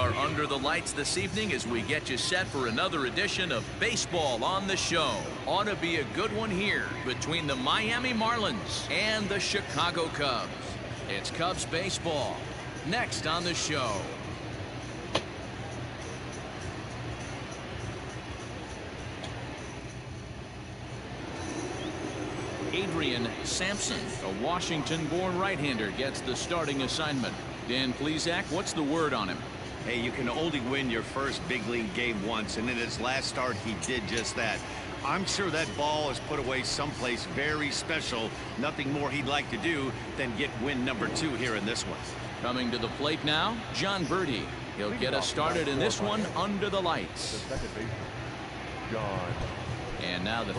are under the lights this evening as we get you set for another edition of Baseball on the Show. Ought to be a good one here between the Miami Marlins and the Chicago Cubs. It's Cubs baseball next on the show. Adrian Sampson, a Washington-born right-hander, gets the starting assignment. Dan Plesac, what's the word on him? Hey, you can only win your first big league game once, and in his last start, he did just that. I'm sure that ball is put away someplace very special. Nothing more he'd like to do than get win number 2 here in this one. Coming to the plate now, John Birdie. He'll get us started in this one under the lights. And now the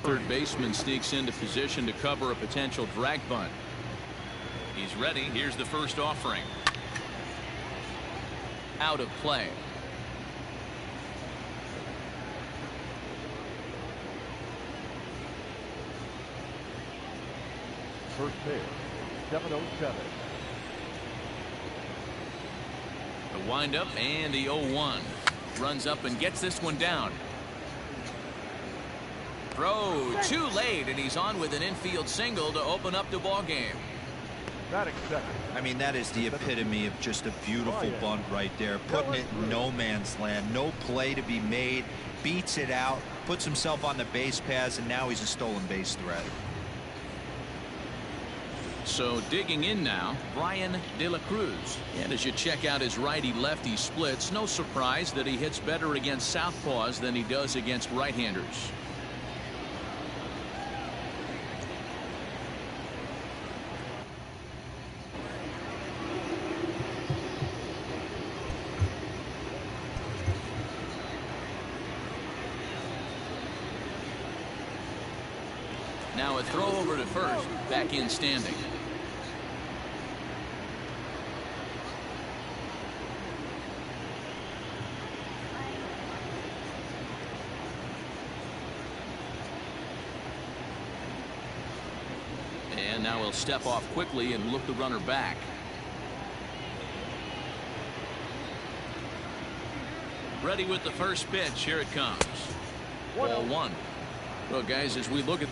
third baseman sneaks into position to cover a potential drag bunt. He's ready. Here's the first offering. Out of play. First pitch, 7-0-7. The windup and the 0-1. Runs up and gets this one down. Throw too late, and he's on with an infield single to open up the ball game. I mean, that is the epitome of just a beautiful bunt right there. Putting it in no man's land. No play to be made. Beats it out. Puts himself on the base paths, and now he's a stolen base threat. So digging in now, Brian De La Cruz. And as you check out his righty-lefty splits, no surprise that he hits better against southpaws than he does against right-handers. Now a throw over to first, back in standing. And now he'll step off quickly and look the runner back. Ready with the first pitch. Here it comes. Ball 1. Well, guys, as we look at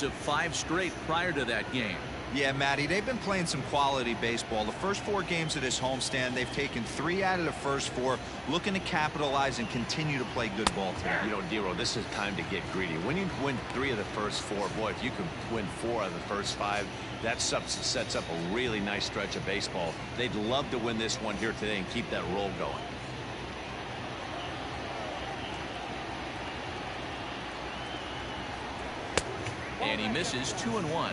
of 5 straight prior to that game. Yeah, Matty, they've been playing some quality baseball. The first 4 games of this homestand, they've taken 3 out of the first 4, looking to capitalize and continue to play good ball today. You know, Dero, this is time to get greedy. When you win 3 of the first 4, boy, if you can win 4 out of the first 5, that sets up a really nice stretch of baseball. They'd love to win this one here today and keep that roll going. And he misses 2-1.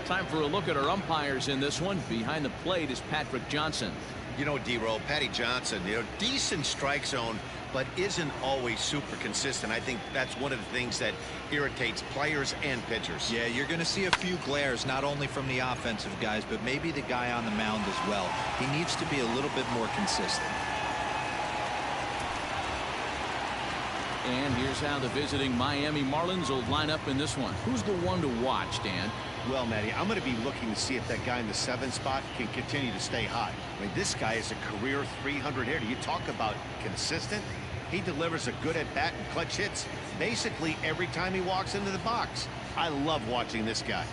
Time for a look at our umpires in this one. Behind the plate is Patrick Johnson. You know, D-Roll, Patty Johnson, you know, decent strike zone, but isn't always super consistent. I think that's one of the things that irritates players and pitchers. Yeah, you're going to see a few glares, not only from the offensive guys, but maybe the guy on the mound as well. He needs to be a little bit more consistent. And here's how the visiting Miami Marlins will line up in this one. Who's the one to watch, Dan? Well, Matty, I'm going to be looking to see if that guy in the 7th spot can continue to stay hot. I mean, this guy is a career 300 hitter. You talk about consistent. He delivers a good at-bat and clutch hits basically every time he walks into the box. I love watching this guy.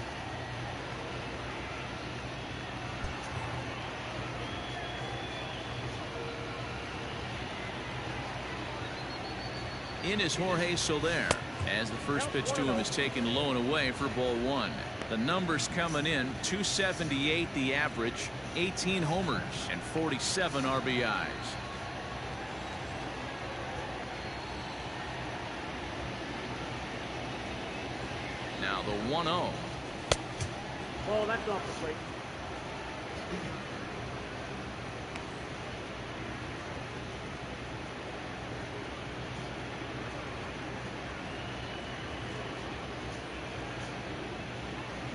In is Jorge Soler, as the first pitch to him is taken low and away for ball 1. The numbers coming in: 278 the average, 18 homers, and 47 RBIs. Now the 1-0. Oh, that's off the plate.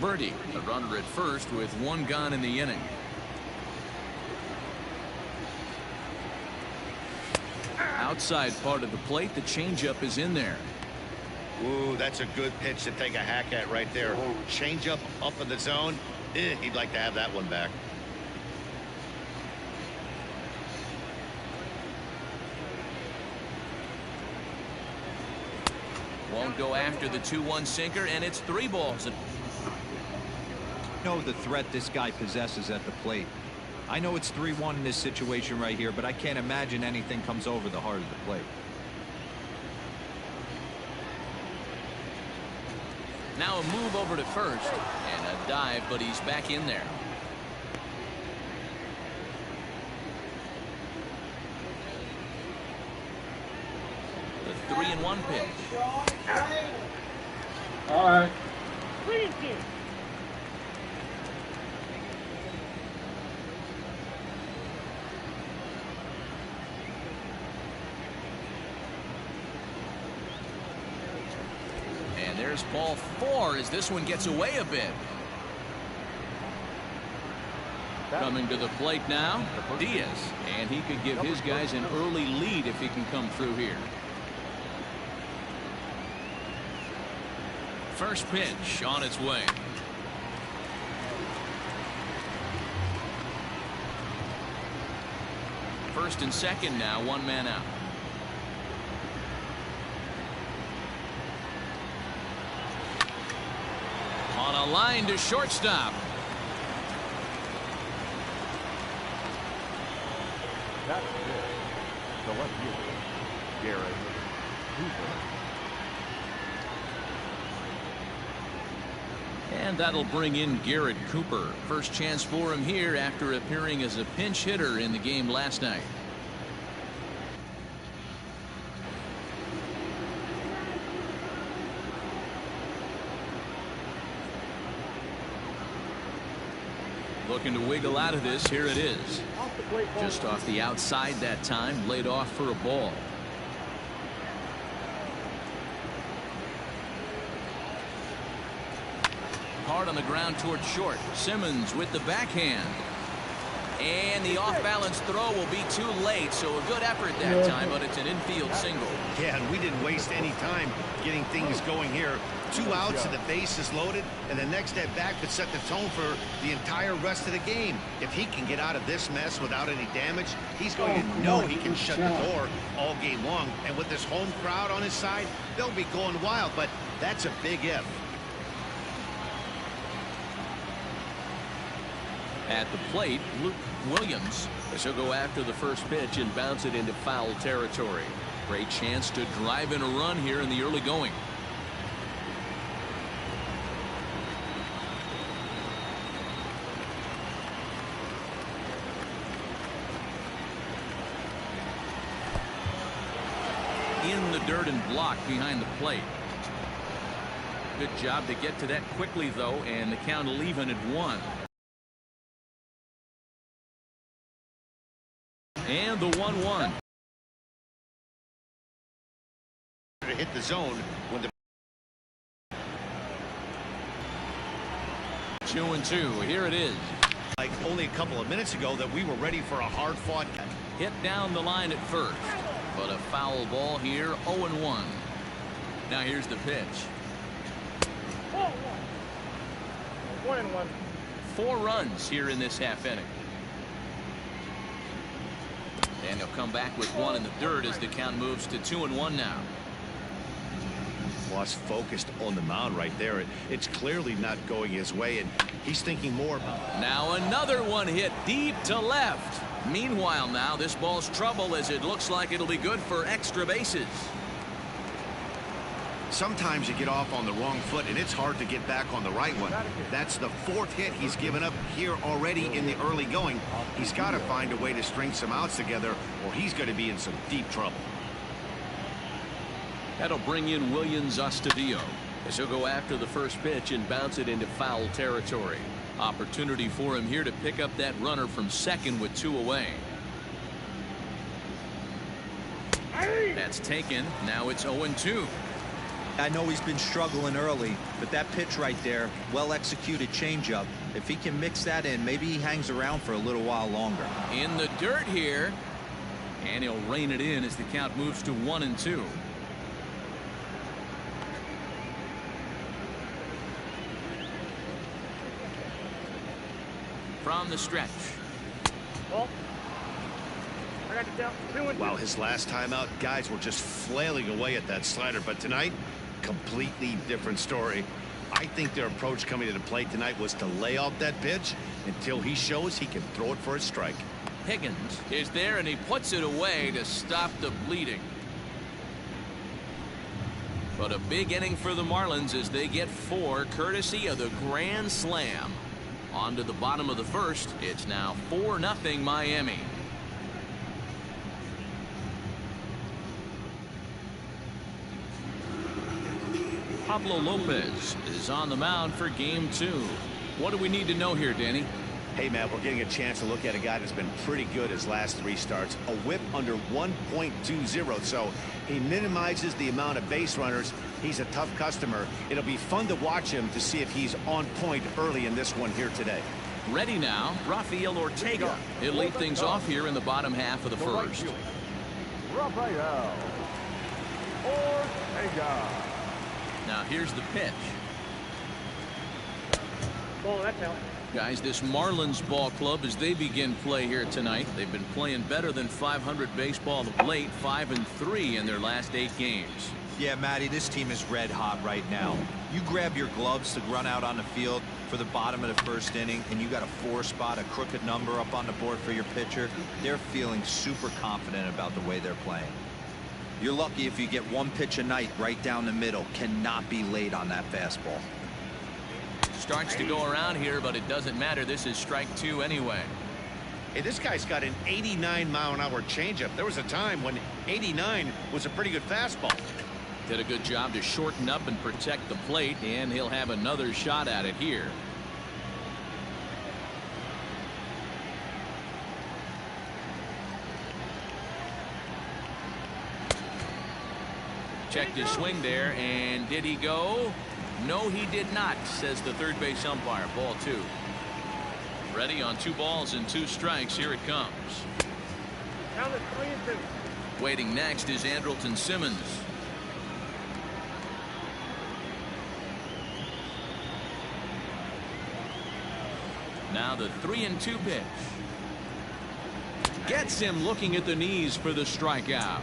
Birdie, the runner at first with 1 gone in the inning. Outside part of the plate, the changeup is in there. Ooh, that's a good pitch to take a hack at right there. Change up in the zone. He'd like to have that one back. Won't go after the 2-1 sinker, and it's 3 balls. Know the threat this guy possesses at the plate. I know it's 3-1 in this situation right here, but I can't imagine anything comes over the heart of the plate. Now a move over to first, and a dive, but he's back in there. The 3-1 pitch. All right. And there's ball 4 as this one gets away a bit. Coming to the plate now, Diaz, and he could give his guys an early lead if he can come through here. First pitch on its way. First and second now, 1 man out. On a line to shortstop. That's it. The left fielder, Garrett Cooper. And that'll bring in Garrett Cooper. First chance for him here after appearing as a pinch hitter in the game last night. Looking to wiggle out of this. Here it is. Just off the outside that time. Laid off for a ball. Hard on the ground towards short. Simmons with the backhand. And the off-balance throw will be too late, so a good effort that time, but it's an infield single. Yeah, and we didn't waste any time getting things going here. 2 outs and the base is loaded, and the next at bat could set the tone for the entire rest of the game. If he can get out of this mess without any damage, he's going to know he can shut the door all game long. And with this home crowd on his side, they'll be going wild, but that's a big if. At the plate, Luke Williams, as he'll go after the first pitch and bounce it into foul territory. Great chance to drive in a run here in the early going. In the dirt and blocked behind the plate. Good job to get to that quickly, though, and the count will even at 1. And the 1-1. To hit the zone when the 2-2. Here it is. like only a couple of minutes ago that we were ready for a hard-fought hit down the line at first, but a foul ball here. 0-1. Now here's the pitch. 1-1. 4 runs here in this half inning. And he'll come back with 1 in the dirt as the count moves to 2-1 now. Lost focused on the mound right there. It's clearly not going his way, and he's thinking more about it. Now another one hit deep to left. Meanwhile, now this ball's trouble as it looks like it'll be good for extra bases. Sometimes you get off on the wrong foot, and it's hard to get back on the right one. That's the 4th hit he's given up here already in the early going. He's got to find a way to string some outs together, or he's going to be in some deep trouble. That'll bring in Williams Astudillo as he'll go after the first pitch and bounce it into foul territory. Opportunity for him here to pick up that runner from second with 2 away. That's taken. Now it's 0-2. I know he's been struggling early, but that pitch right there, well executed changeup. If he can mix that in, maybe he hangs around for a little while longer. In the dirt here, and he'll rein it in as the count moves to 1-2. from the stretch. Well, I got to count 2 and 2. Wow, his last time out, guys were just flailing away at that slider, but tonight, completely different story. I think their approach coming to the plate tonight was to lay off that pitch until he shows he can throw it for a strike. Higgins is there, and he puts it away to stop the bleeding. But a big inning for the Marlins as they get 4 courtesy of the grand slam. On to the bottom of the first. It's now 4-0 Miami. Pablo Lopez is on the mound for game 2. What do we need to know here, Danny? Hey, Matt, we're getting a chance to look at a guy that's been pretty good his last 3 starts. A whip under 1.20, so he minimizes the amount of base runners. He's a tough customer. It'll be fun to watch him to see if he's on point early in this one here today. Ready now, Rafael Ortega. He'll lead things off here in the bottom half of the first. Rafael Ortega. Now here's the pitch. Ball, that's out. Guys, this Marlins ball club, as they begin play here tonight, they've been playing better than .500 baseball of late, 5-3 in their last 8 games. Yeah, Matty, this team is red hot right now. You grab your gloves to run out on the field for the bottom of the first inning, and you got a 4 spot, a crooked number up on the board for your pitcher. They're feeling super confident about the way they're playing. You're lucky if you get 1 pitch a night right down the middle. Cannot be late on that fastball. Starts to go around here, but it doesn't matter. This is strike 2 anyway. Hey, this guy's got an 89-mile-an-hour changeup. There was a time when 89 was a pretty good fastball. Did a good job to shorten up and protect the plate, and he'll have another shot at it here. Checked his swing there, and did he go? No, he did not, says the third base umpire. Ball 2. Ready on 2 balls and 2 strikes. Here it comes. Count it 3 and 2. Waiting next is Andrelton Simmons. Now the 3-2 pitch. Gets him looking at the knees for the strikeout.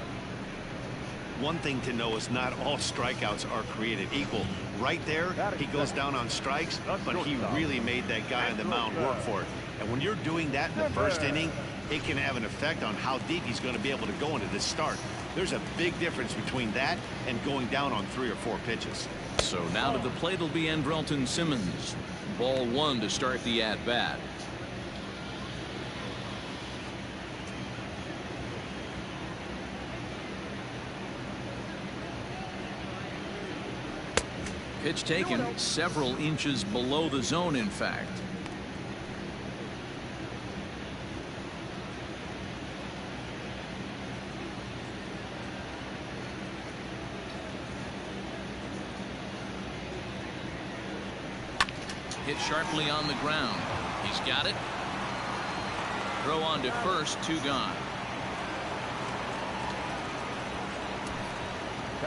One thing to know is not all strikeouts are created equal. Right there, he goes down on strikes, but he really made that guy on the mound work for it. And when you're doing that in the first inning, it can have an effect on how deep he's going to be able to go into this start. There's a big difference between that and going down on 3 or 4 pitches. So now to the plate will be Andrelton Simmons. Ball 1 to start the at-bat. Pitch taken several inches below the zone, in fact. Hit sharply on the ground. He's got it. Throw on to first, 2 gone.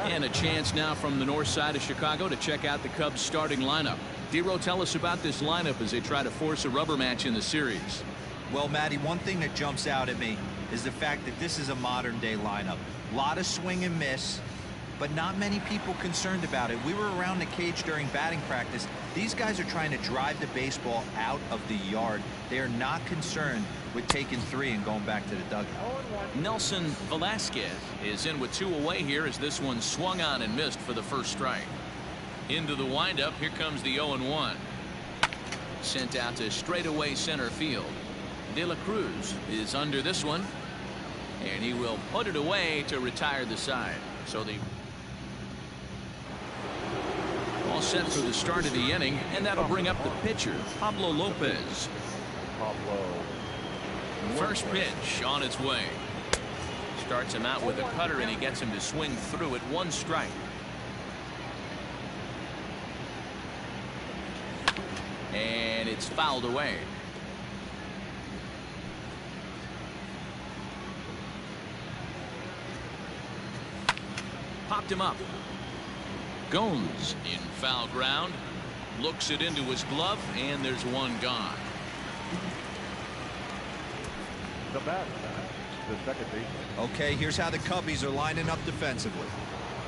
And a chance now from the north side of Chicago to check out the Cubs starting lineup. Dero, tell us about this lineup as they try to force a rubber match in the series. Well, Matty, one thing that jumps out at me is the fact that this is a modern day lineup. A lot of swing and miss, but not many people concerned about it. We were around the cage during batting practice. These guys are trying to drive the baseball out of the yard. They are not concerned with taking 3 and going back to the dugout. Nelson Velasquez is in with 2 away here as this one swung on and missed for the first strike. Into the windup. Here comes the 0-1. Sent out to straightaway center field. De La Cruz is under this one, and he will put it away to retire the side. So the all set for the start of the inning, and that'll bring up the pitcher, Pablo Lopez. First pitch on its way. Starts him out with a cutter, and he gets him to swing through it. 1 strike. And it's fouled away. Popped him up. Gomes in foul ground. Looks it into his glove, and there's 1 gone. bat, the second baseman. Okay, here's how the Cubbies are lining up defensively.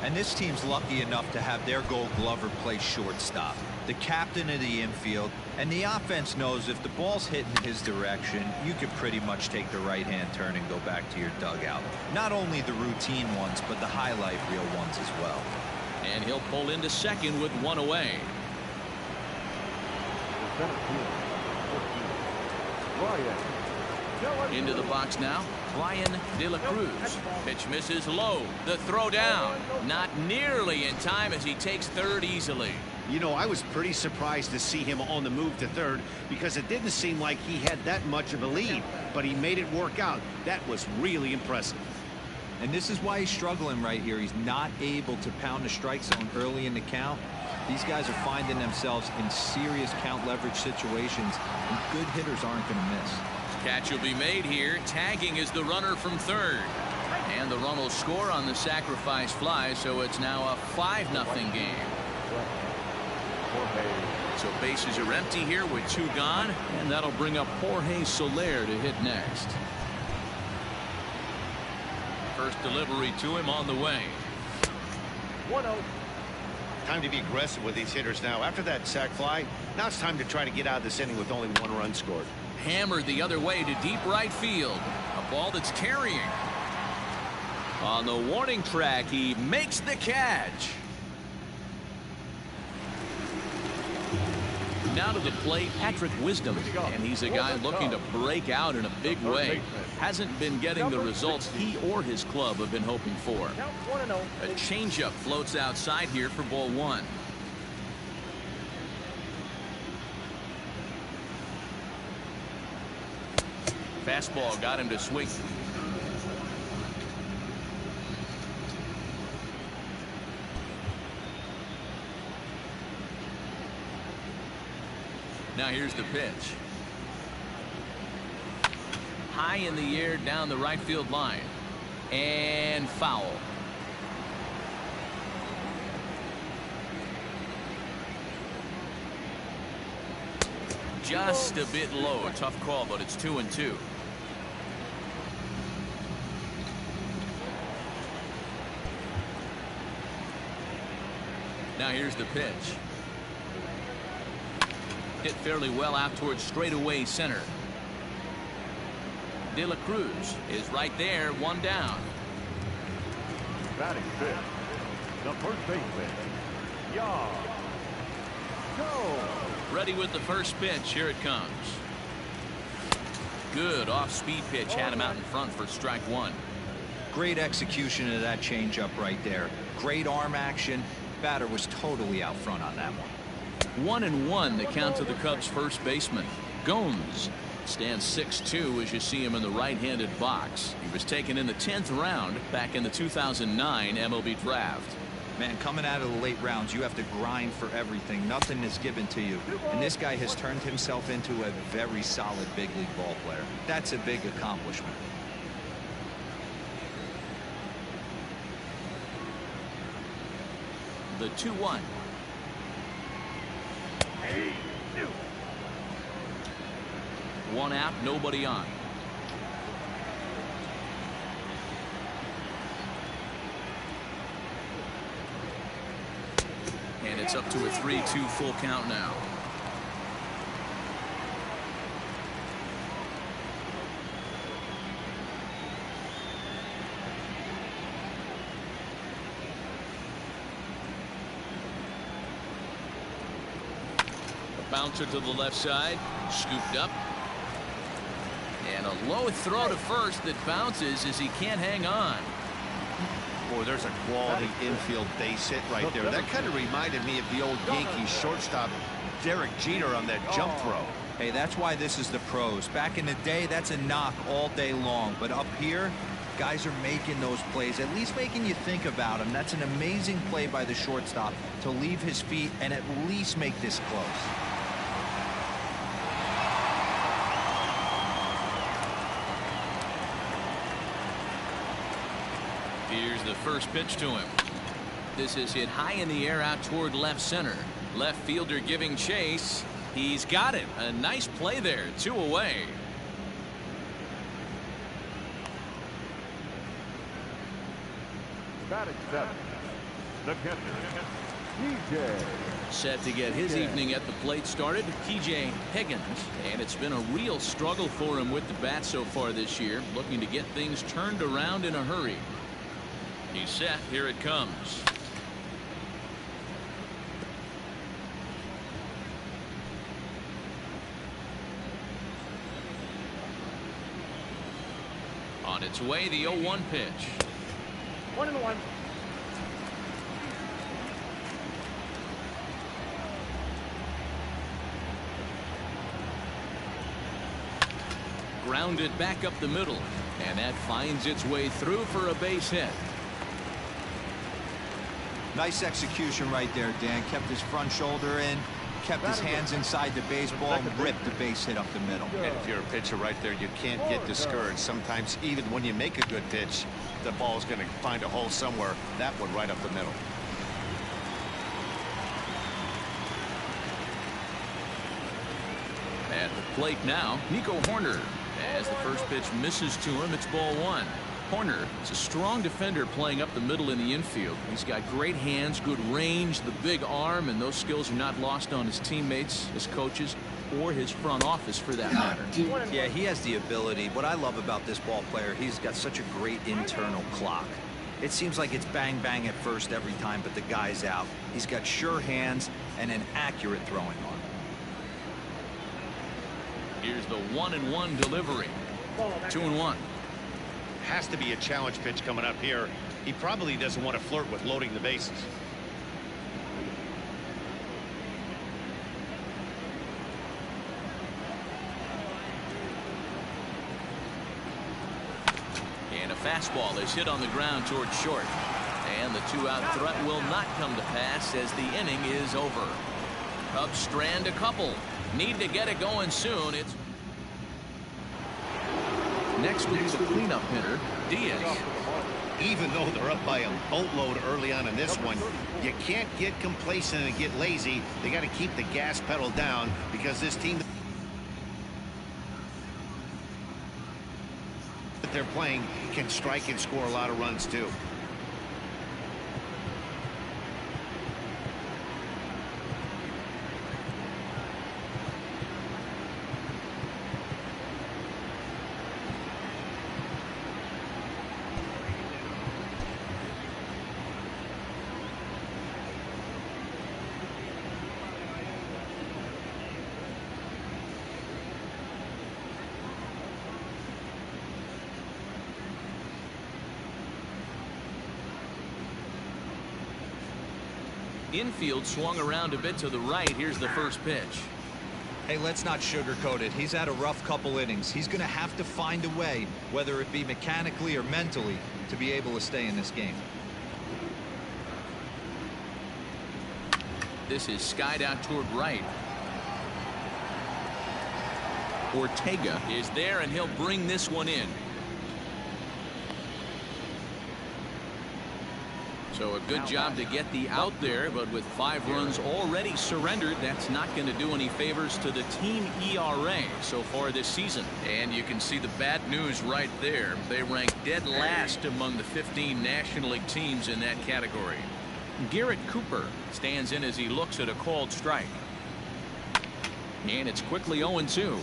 And this team's lucky enough to have their Gold Glover play shortstop, the captain of the infield, and the offense knows if the ball's hitting his direction, you could pretty much take the right-hand turn and go back to your dugout. Not only the routine ones, but the highlight reel ones as well. And he'll pull into second with one away. The center field, 14. Ryan. Into the box now, Ryan De La Cruz. Pitch misses low. The throw down. Not nearly in time as he takes third easily. You know, I was pretty surprised to see him on the move to third because it didn't seem like he had that much of a lead, but he made it work out. That was really impressive. And this is why he's struggling right here. He's not able to pound the strike zone early in the count. These guys are finding themselves in serious count leverage situations, and good hitters aren't going to miss. Catch will be made here. Tagging is the runner from third. And the run will score on the sacrifice fly, so it's now a 5-0 game. So bases are empty here with 2 gone, and that'll bring up Jorge Soler to hit next. First delivery to him on the way. 1-0. Time to be aggressive with these hitters now. After that sac fly, now it's time to try to get out of this inning with only 1 run scored. Hammered the other way to deep right field. A ball that's carrying. On the warning track, he makes the catch. Now to the plate, Patrick Wisdom, and he's a guy looking to break out in a big way. Hasn't been getting the results he or his club have been hoping for. A changeup floats outside here for ball 1. Fastball got him to swing. Now here's the pitch. High in the air down the right field line. And foul. Just a bit low. A tough call, but it's 2-2. Now here's the pitch. Hit fairly well out towards straightaway center. De La Cruz is right there, 1 down. Batting fifth, the first baseman, Go. Ready with the first pitch. Here it comes. Good off-speed pitch. Had him out in front for strike 1. Great execution of that changeup right there. Great arm action. Batter was totally out front on that one. 1-1 the count to the Cubs first baseman. Gomes stands 6'2" as you see him in the right-handed box. He was taken in the 10th round back in the 2009 MLB draft. Man, coming out of the late rounds, you have to grind for everything. Nothing is given to you. And this guy has turned himself into a very solid big league ball player. That's a big accomplishment. The 2-1. One out, nobody on. And it's up to a 3-2 full count now. Bouncer to the left side, scooped up. And a low throw to first that bounces as he can't hang on. Boy, there's a quality infield base hit right there. That kind of reminded me of the old Yankees shortstop Derek Jeter on that jump throw. Hey, that's why this is the pros. Back in the day, that's a knock all day long. But up here, guys are making those plays, at least making you think about them. That's an amazing play by the shortstop to leave his feet and at least make this close. Here's the first pitch to him. This is hit high in the air out toward left center. Left fielder giving chase. He's got it. A nice play there. 2 away. Batting seventh, the catcher, DJ. Set to get his evening at the plate started, TJ Higgins. And it's been a real struggle for him with the bat so far this year, looking to get things turned around in a hurry. He's set. Here it comes. On its way, the 0-1 pitch. 1-1. Grounded back up the middle, and that finds its way through for a base hit. Nice execution right there, Dan. Kept his front shoulder in, kept his hands inside the baseball, and ripped the base hit up the middle. And if you're a pitcher right there, you can't get discouraged. Sometimes even when you make a good pitch, the ball's going to find a hole somewhere. That one right up the middle. At the plate now, Nico Horner. As the first pitch misses to him, it's ball one. Horner is a strong defender playing up the middle in the infield. He's got great hands, good range, the big arm, and those skills are not lost on his teammates, his coaches, or his front office for that matter. Yeah, he has the ability. What I love about this ball player, he's got such a great internal clock. It seems like it's bang bang at first every time, but the guy's out. He's got sure hands and an accurate throwing arm. Here's the 1-1 delivery. 2-1. Has to be a challenge pitch coming up here. He probably doesn't want to flirt with loading the bases. And a fastball is hit on the ground towards short. And the two-out threat will not come to pass as the inning is over. Cubs strand a couple. Need to get it going soon. It's next will be the cleanup hitter, Diaz. Even though they're up by a boatload early on in this one, you can't get complacent and get lazy. They got to keep the gas pedal down because this team that they're playing can strike and score a lot of runs too. Infield swung around a bit to the right. Here's the first pitch. Hey, let's not sugarcoat it. He's had a rough couple innings. He's going to have to find a way, whether it be mechanically or mentally, to be able to stay in this game. This is skied out toward right. Ortega is there, and he'll bring this one in. So a good job to get the out there, but with 5 runs already surrendered, that's not going to do any favors to the team ERA so far this season. And you can see the bad news right there. They rank dead last among the 15 National League teams in that category. Garrett Cooper stands in as he looks at a called strike. And it's quickly 0-2.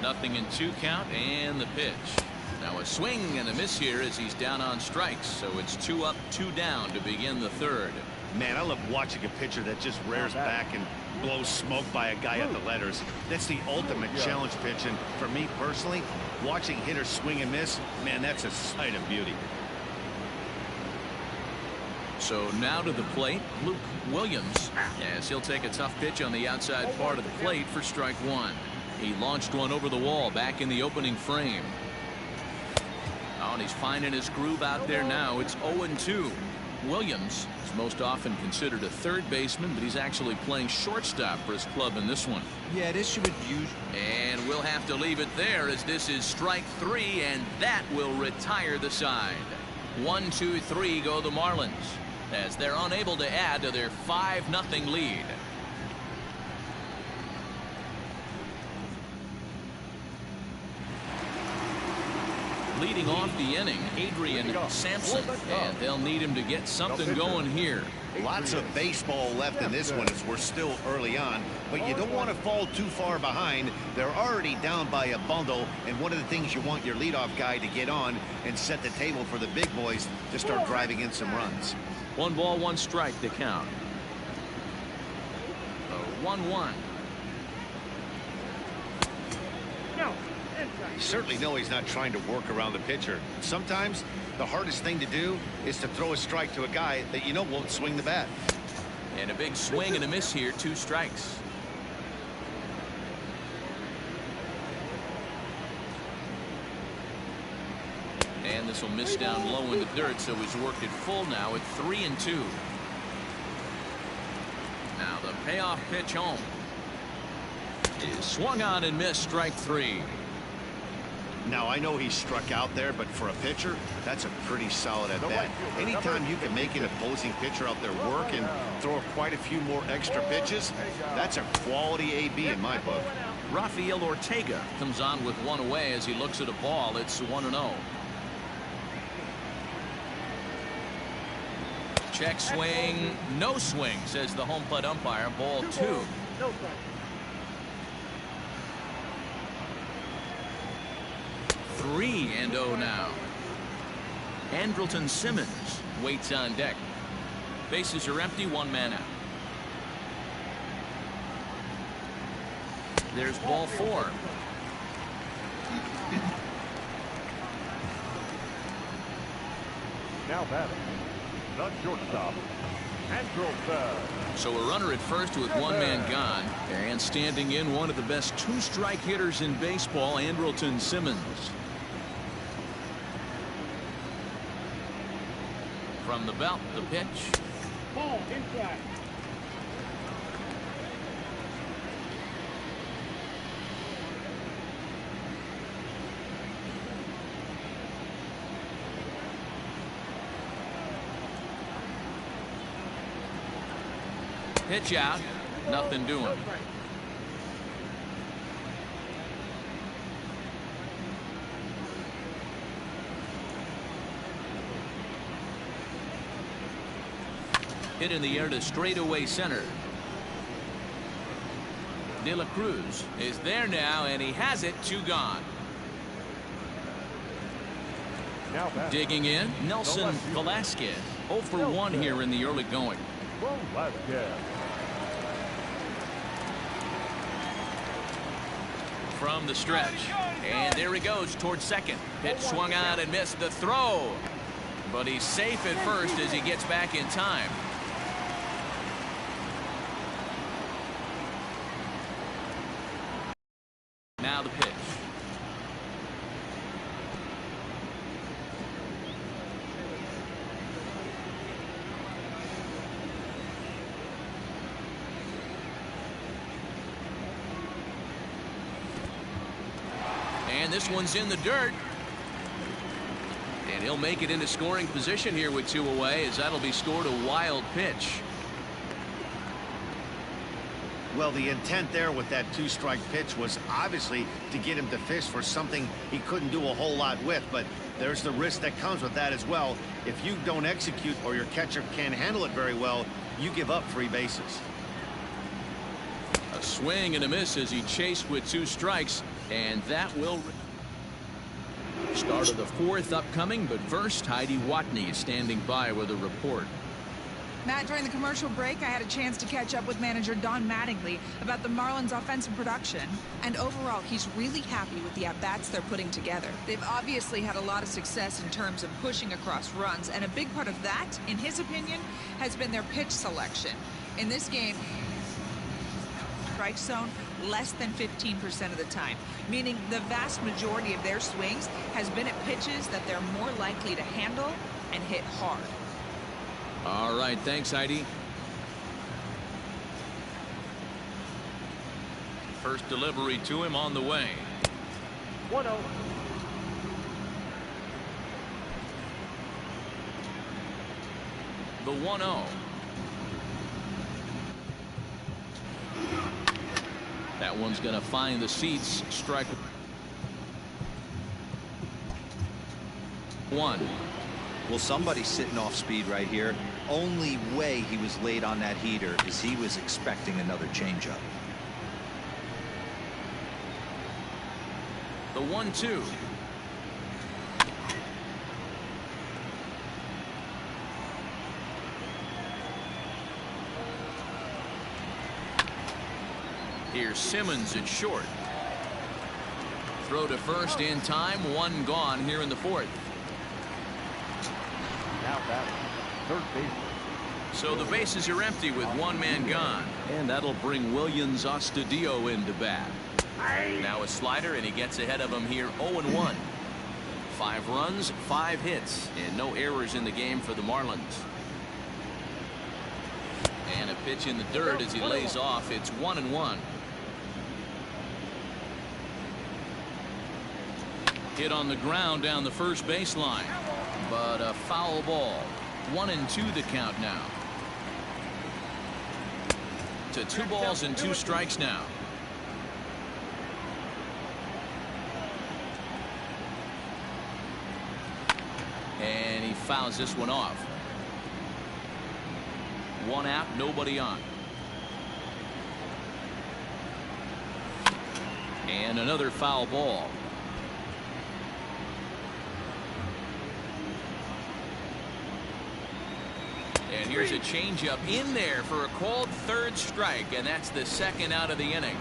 Nothing in 2 count, and the pitch. Now a swing and a miss here as he's down on strikes, so it's 2 up, 2 down to begin the third. Man, I love watching a pitcher that just rears back and blows smoke by a guy at the letters. That's the ultimate challenge pitch, and for me personally, watching hitters swing and miss, man, that's a sight of beauty. So now to the plate, Luke Williams, as he'll take a tough pitch on the outside part of the plate for strike 1. He launched one over the wall back in the opening frame. Oh, and he's finding his groove out there now. It's 0-2. Williams is most often considered a third baseman, but he's actually playing shortstop for his club in this one. Yeah, this should use. And we'll have to leave it there as this is strike 3, and that will retire the side. 1, 2, 3 go the Marlins as they're unable to add to their 5-0 lead. leading off the inning, Adrian Sampson, and they'll need him to get something going here. Lots of baseball left in this one as we're still early on, but you don't want to fall too far behind. They're already down by a bundle, and one of the things you want your leadoff guy to get on and set the table for the big boys to start driving in some runs. 1 ball, 1 strike to count. 1-1. You certainly know he's not trying to work around the pitcher. Sometimes the hardest thing to do is to throw a strike to a guy that you know won't swing the bat. And a big swing and a miss here, 2 strikes. And this will miss down low in the dirt, so he's worked it full now at 3-2. Now the payoff pitch home is swung on and missed, strike 3. Now I know he struck out there, but for a pitcher, that's a pretty solid at bat. Anytime you can make an opposing pitcher out there work and throw quite a few more extra pitches, that's a quality AB in my book. Rafael Ortega comes on with 1 away as he looks at a ball. It's 1-0. Check swing, no swing, says the home plate umpire. Ball 2. 3-0 now. Andrelton Simmons waits on deck. Bases are empty, 1 man out. There's ball 4. Now batting, the shortstop, Andrelton. So a runner at first with 1 man gone, and standing in one of the best 2-strike hitters in baseball, Andrelton Simmons. From the belt, the pitch. Ball inside. Pitch out, nothing doing. Hit in the air to straightaway center. De La Cruz is there now, and he has it. 2 gone. Now batting, Digging in, Nelson Velasquez. 0 for 1 here in the early going. Velasquez. From the stretch, and there he goes towards second. Pitch swung on and missed the throw, but he's safe at first as he gets back in time. Now the pitch. And this one's in the dirt. And he'll make it into scoring position here with 2 away, as that'll be scored a wild pitch. Well, the intent there with that 2-strike pitch was obviously to get him to fish for something he couldn't do a whole lot with, but there's the risk that comes with that as well. If you don't execute or your catcher can't handle it very well, you give up free bases. A swing and a miss as he chased with 2 strikes, and that will start of the 4th upcoming. But first, Heidi Watney is standing by with a report. Matt, during the commercial break, I had a chance to catch up with manager Don Mattingly about the Marlins' offensive production. And overall, he's really happy with the at-bats they're putting together. They've obviously had a lot of success in terms of pushing across runs, and a big part of that, in his opinion, has been their pitch selection. In this game, strike zone less than 15% of the time, meaning the vast majority of their swings has been at pitches that they're more likely to handle and hit hard. All right, thanks, Heidi. First delivery to him on the way. 1-0. The 1-0. That one's going to find the seats. Strike. 1. Well, somebody's sitting off speed right here. Only way he was late on that heater is he was expecting another changeup. The 1-2. Here's Simmons at short. Throw to first in time. 1 gone here in the 4th. Now batting, third baseman. So the bases are empty with 1 man gone. And that'll bring Williams Astudillo into bat. Now a slider, and he gets ahead of him here 0-1. 5 runs, 5 hits, and no errors in the game for the Marlins. And a pitch in the dirt as he lays off. It's 1-1. Hit on the ground down the first baseline, but a foul ball. 1-2 the count now. To 2 balls and 2 strikes now. And he fouls this one off. 1 out, nobody on. And another foul ball. And here's a changeup in there for a called 3rd strike, and that's the 2nd out of the inning.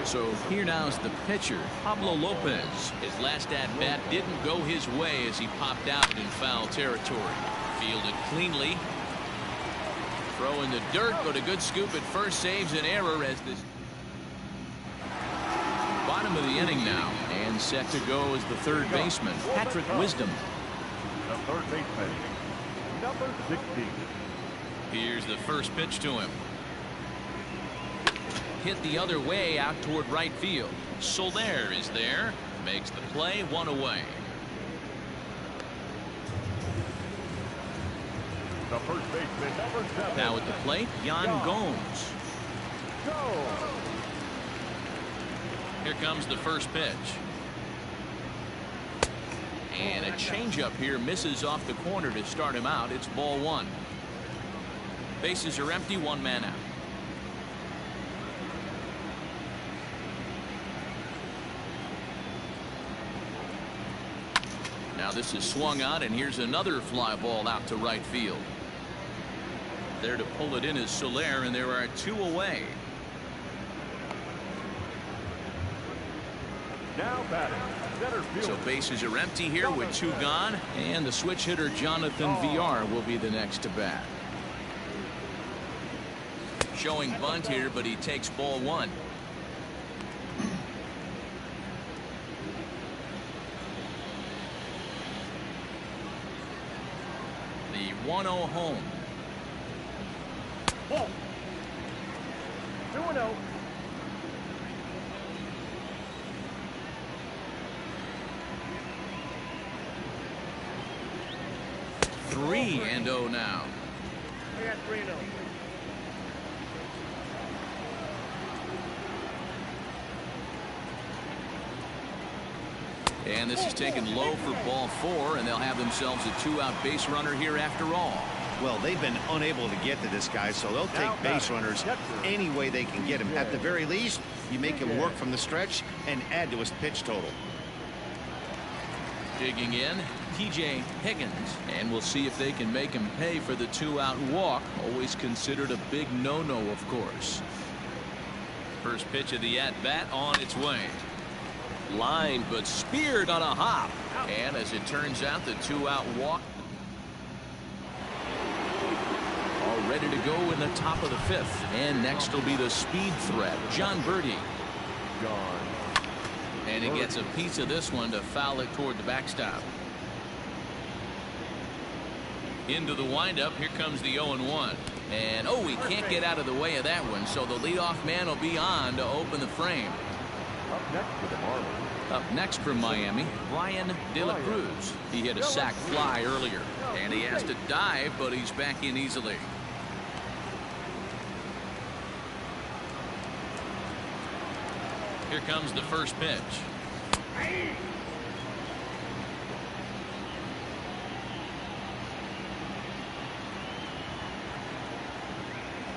So here now is the pitcher, Pablo Lopez. His last at-bat didn't go his way as he popped out in foul territory. Fielded cleanly. Throw in the dirt, but a good scoop at first saves an error as this bottom of the inning now. And set to go is the 3rd baseman, Patrick Wisdom. The third baseman, number 16. Here's the first pitch to him. Hit the other way out toward right field. Soler is there. Makes the play. 1 away. The first baseman, number 7. Now at the plate, Yan Gomes. Go. Here comes the first pitch. And a changeup here misses off the corner to start him out. It's ball 1. Bases are empty. 1 man out. Now this is swung on, and here's another fly ball out to right field. There to pull it in is Soler, and there are 2 away. Now batting, center field. So bases are empty here with 2 gone, and the switch hitter Jonathan VR will be the next to bat. Showing bunt here, but he takes ball 1. The 1-0 home. Ball. 2-0. Three and 0 now. I got 3-0. And this is taken low for ball 4, and they'll have themselves a 2-out base runner here after all. Well, they've been unable to get to this guy, so they'll take base runners any way they can get him. At the very least, you make him work from the stretch and add to his pitch total. Digging in, TJ Higgins, and we'll see if they can make him pay for the 2-out walk. Always considered a big no-no, of course. First pitch of the at-bat on its way. Lined but speared on a hop, and as it turns out, the 2-out walk all ready to go in the top of the 5th. And next will be the speed threat, John Birdie. Gone. And he gets a piece of this one to foul it toward the backstop. Into the windup. Here comes the 0-1. And oh, he can't get out of the way of that one, so the leadoff man will be on to open the frame. Up next for the Marlins. Up next from Miami, Brian De La Cruz. He hit a sac fly earlier, and he has to dive, but he's back in easily. Here comes the first pitch.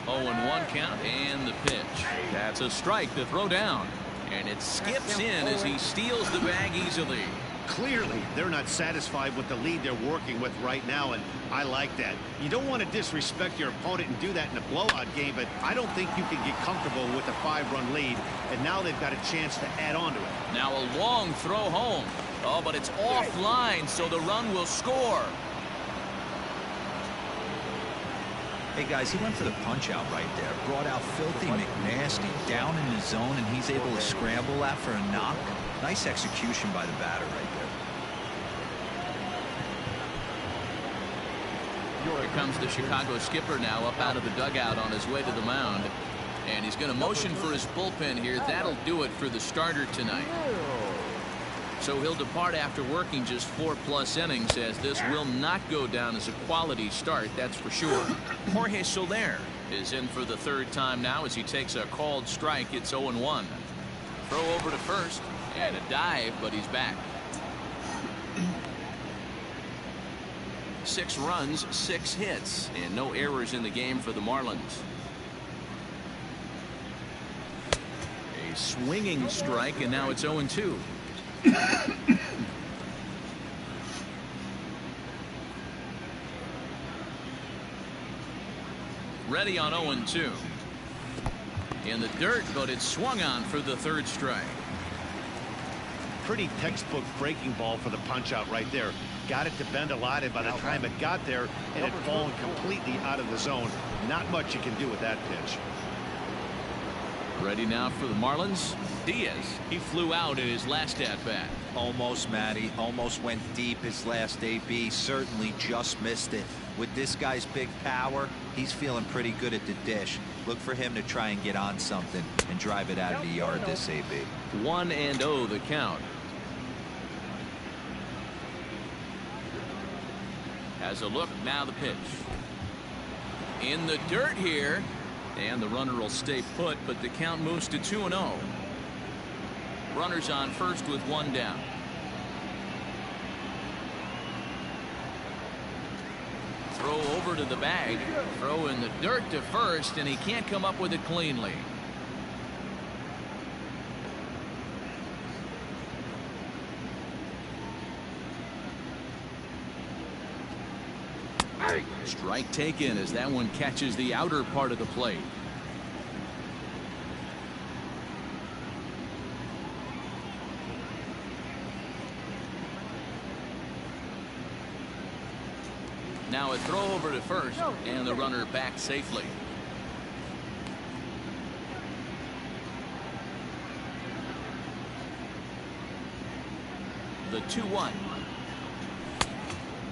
0-1 count and the pitch. That's a strike to throw down. And it skips in as he steals the bag easily. Clearly, they're not satisfied with the lead they're working with right now, and I like that. You don't want to disrespect your opponent and do that in a blowout game, but I don't think you can get comfortable with a 5-run lead, and now they've got a chance to add on to it. Now a long throw home. Oh, but it's offline, so the run will score. Hey, guys, he went for the punch-out right there. Brought out Filthy McNasty down in the zone, and he's able to scramble that for a knock. Nice execution by the batter right there. Here comes the Chicago skipper now up out of the dugout on his way to the mound. And he's going to motion for his bullpen here. That'll do it for the starter tonight. So he'll depart after working just 4+ innings, as this will not go down as a quality start, that's for sure. Jorge Soler is in for the 3rd time now as he takes a called strike. It's 0-1. Throw over to first and a dive, but he's back. 6 runs, 6 hits, and no errors in the game for the Marlins. A swinging strike, and now it's 0-2. Ready on 0-2. In the dirt, but it's swung on for the 3rd strike. Pretty textbook breaking ball for the punch out right there. Got it to bend a lot, and by the time it got there, it had fallen completely out of the zone. Not much you can do with that pitch. Ready now for the Marlins. Diaz, he flew out in his last at-bat. Almost, Matty. Almost went deep his last AB. Certainly just missed it. With this guy's big power, he's feeling pretty good at the dish. Look for him to try and get on something and drive it out of the yard this AB. 1-0 the count. Has a look, now the pitch. In the dirt here. And the runner will stay put, but the count moves to 2-0. Runners on first with 1 down. Throw over to the bag. Throw in the dirt to first, and he can't come up with it cleanly. Strike taken as that one catches the outer part of the plate. Now a throw over to first, and the runner back safely. The 2-1.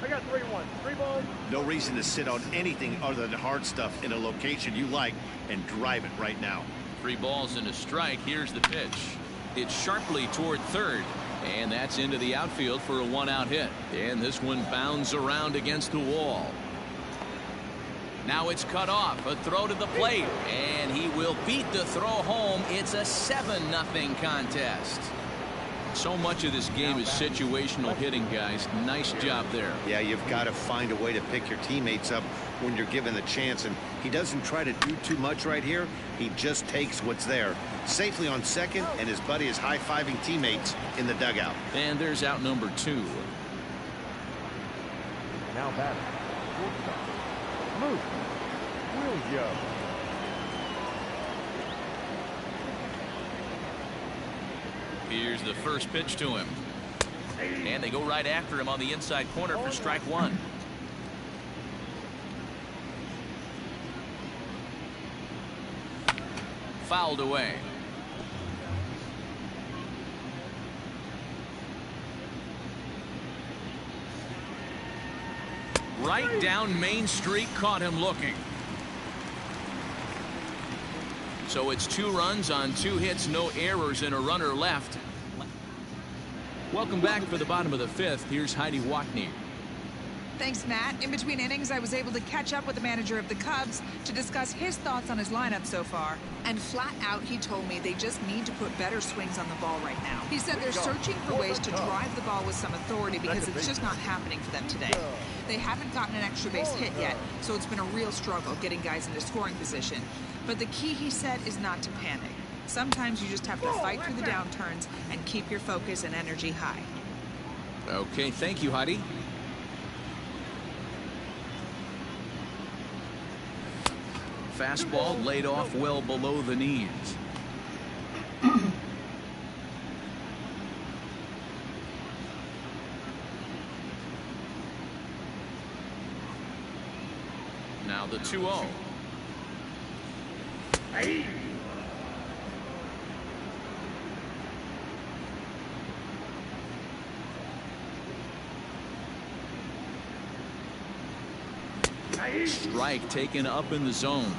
I got 3-1. 3 balls. No reason to sit on anything other than hard stuff in a location you like and drive it right now. 3 balls and a strike. Here's the pitch. It's sharply toward third, and that's into the outfield for a 1-out hit. And this one bounds around against the wall. Now it's cut off. A throw to the plate, and he will beat the throw home. It's a 7-0 contest. So much of this game is situational hitting, guys. Nice job there. Yeah, you've got to find a way to pick your teammates up when you're given the chance, and he doesn't try to do too much right here. He just takes what's there. Safely on second, and his buddy is high-fiving teammates in the dugout. And there's out number 2. Now batting. Luke Williams. Here's the first pitch to him. And they go right after him on the inside corner for strike 1. Fouled away. Right down Main Street, caught him looking. So it's 2 runs on 2 hits, no errors, and a runner left. Welcome back for the bottom of the 5th. Here's Heidi Watney. Thanks, Matt. In between innings, I was able to catch up with the manager of the Cubs to discuss his thoughts on his lineup so far. And flat out, he told me they just need to put better swings on the ball right now. He said they're searching for ways to drive the ball with some authority because it's just not happening for them today. They haven't gotten an extra base hit yet, so it's been a real struggle getting guys into scoring position. But the key, he said, is not to panic. Sometimes you just have to fight through the downturns and keep your focus and energy high. Okay, thank you, Heidi. Fastball laid off well below the knees. Now the 2-0. Strike taken up in the zone.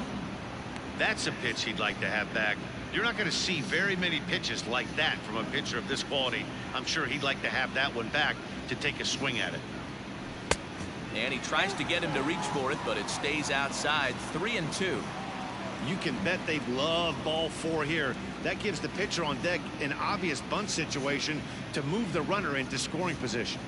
That's a pitch he'd like to have back. You're not going to see very many pitches like that from a pitcher of this quality. I'm sure he'd like to have that one back to take a swing at it. And he tries to get him to reach for it, but it stays outside. 3-2. You can bet they love ball 4 here. That gives the pitcher on deck an obvious bunt situation to move the runner into scoring position.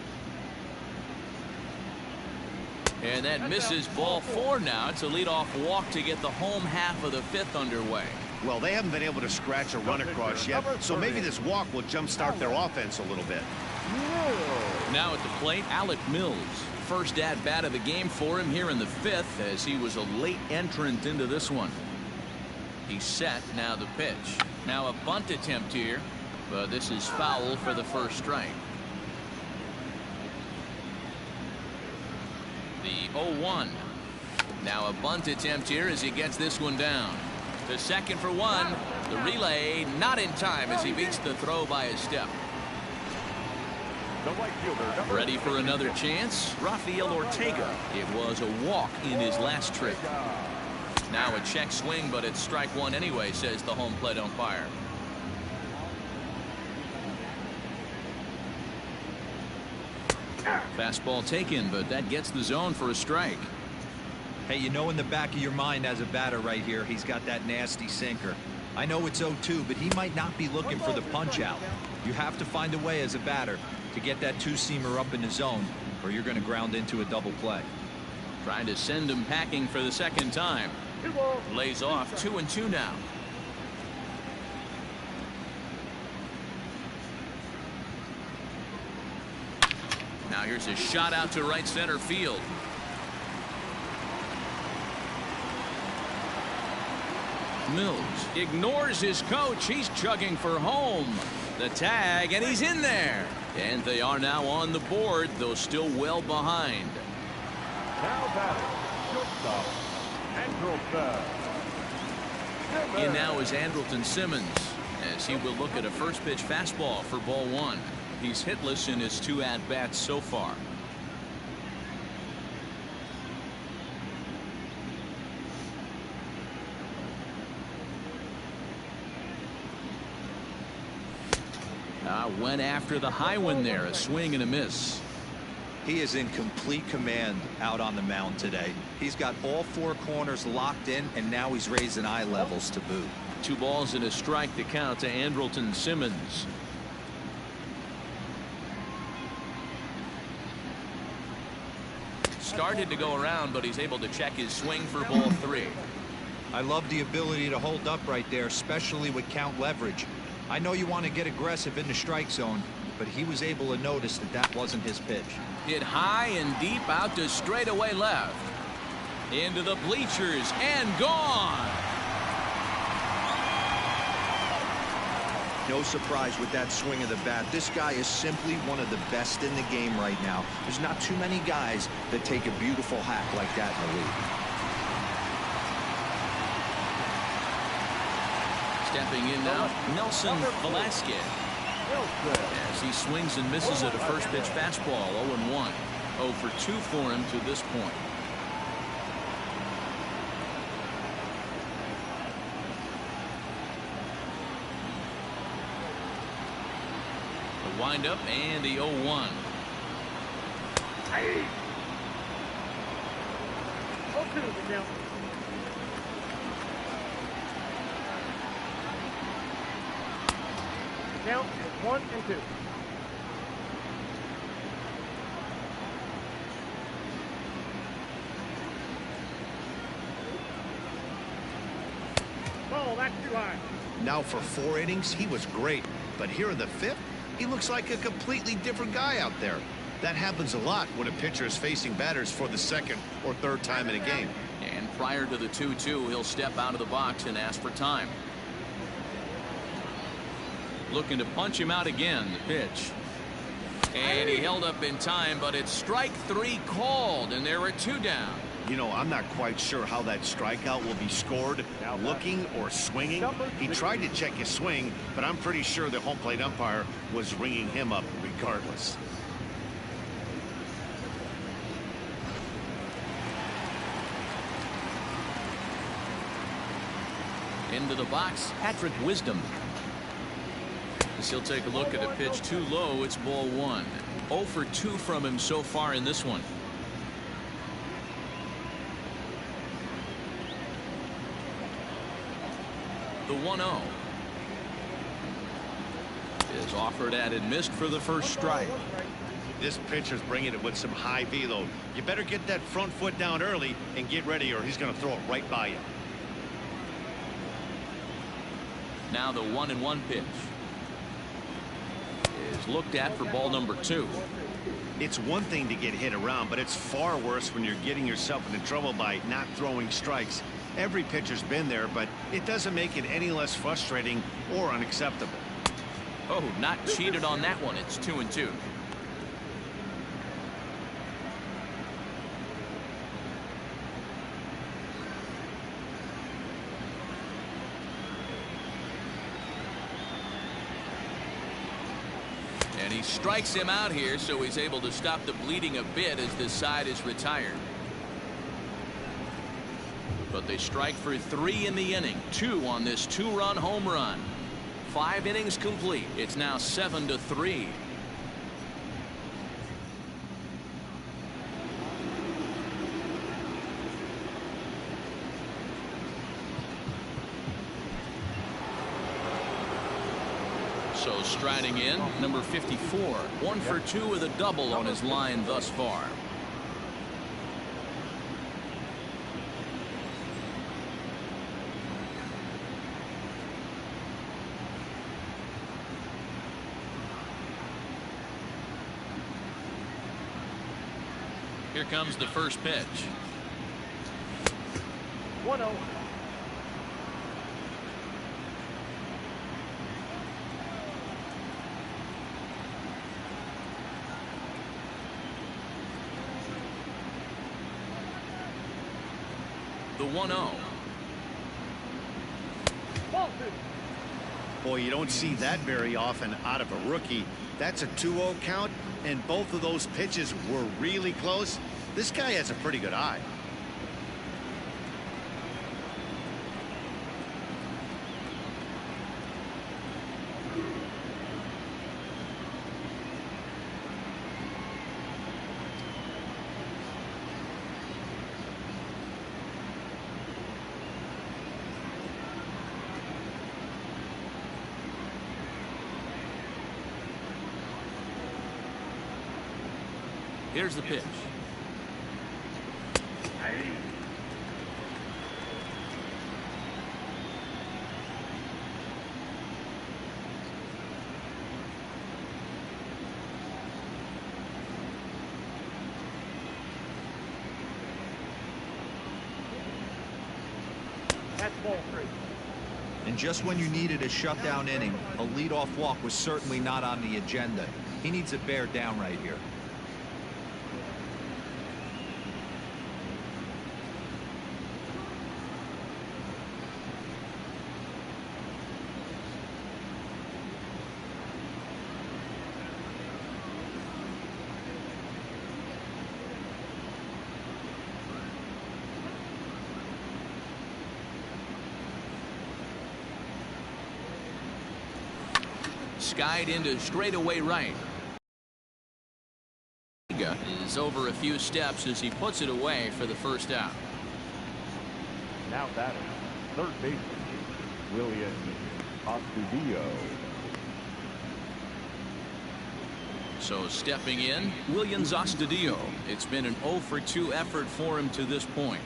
And that misses ball 4 now. It's a leadoff walk to get the home half of the 5th underway. Well, they haven't been able to scratch a run across yet, so maybe this walk will jumpstart their offense a little bit. Now at the plate, Alec Mills. First at-bat of the game for him here in the 5th, as he was a late entrant into this one. He's set. Now the pitch. Now a bunt attempt here, but this is foul for the first strike. The 0-1. Now a bunt attempt here as he gets this one down. To second for 1. The relay not in time as he beats the throw by a step. Ready for another chance? Rafael Ortega. It was a walk in his last trip. Now a check swing, but it's strike 1 anyway, says the home plate umpire. Fastball taken, but that gets the zone for a strike. Hey, you know in the back of your mind as a batter right here, he's got that nasty sinker. I know it's 0-2, but he might not be looking for the punch out. You have to find a way as a batter to get that 2-seamer up in the zone, or you're going to ground into a double play. Trying to send him packing for the second time. Lays off. 2-2 now. Now here's a shot out to right center field. Mills ignores his coach. He's chugging for home. The tag, and he's in there. And they are now on the board, though still well behind. Now batting, shortstop, Andrelton. In now is Andrelton Simmons, as he will look at a first pitch fastball for ball 1. He's hitless in his 2 at-bats so far. Went after the high one there. A swing and a miss. He is in complete command out on the mound today. He's got all 4 corners locked in, and now he's raising eye levels to boot. 2 balls and a strike to count to Andrelton Simmons. Started to go around, but he's able to check his swing for ball 3. I love the ability to hold up right there, especially with count leverage. I know you want to get aggressive in the strike zone, but he was able to notice that that wasn't his pitch. Hit high and deep out to straightaway left. Into the bleachers and gone. No surprise with that swing of the bat. This guy is simply one of the best in the game right now. There's not too many guys that take a beautiful hack like that in the league. Stepping in now, Nelson Velasquez. As he swings and misses at a first pitch fastball. 0-1. 0 for 2 for him to this point. The windup and the 0-1. 2, the count. The count is 1 and 2. Ball, that's too high. Now for 4 innings, he was great. But here in the 5th, he looks like a completely different guy out there. That happens a lot when a pitcher is facing batters for the 2nd or 3rd time in a game. And prior to the 2-2, he'll step out of the box and ask for time. Looking to punch him out again. The pitch. And he held up in time, but it's strike 3 called, and there are 2 down. You know, I'm not quite sure how that strikeout will be scored, looking or swinging. He tried to check his swing, but I'm pretty sure the home plate umpire was ringing him up regardless. Into the box, Patrick Wisdom. As he'll take a look at a pitch too low, it's ball 1. 0 for 2 from him so far in this one. The 1-0 is offered at and missed for the first strike. This pitcher's bringing it with some high velo. You better get that front foot down early and get ready, or he's going to throw it right by you. Now the 1-1 pitch is looked at for ball number 2. It's one thing to get hit around, but it's far worse when you're getting yourself into trouble by not throwing strikes. Every pitcher's been there, but it doesn't make it any less frustrating or unacceptable. Oh, not cheated on that one. It's 2-2. And he strikes him out here, so he's able to stop the bleeding a bit as this side is retired. But they strike for 3 in the inning. 2 on this 2-run home run. 5 innings complete. It's now 7-3. So striding in, number 54. 1 for 2 with a double on his line thus far. Here comes the first pitch. 1-0. The 1-0. Ball 2. Boy, you don't see that very often out of a rookie. That's a 2-0 count, and both of those pitches were really close. This guy has a pretty good eye. Here's the pitch. That's ball 3. And just when you needed a shutdown inning, a leadoff walk was certainly not on the agenda. He needs to bear down right here. Skied into straightaway right. Is over a few steps as he puts it away for the first out. Now batting, third baseman, William Astudillo. So stepping in, Williams Astudillo. It's been an 0 for 2 effort for him to this point.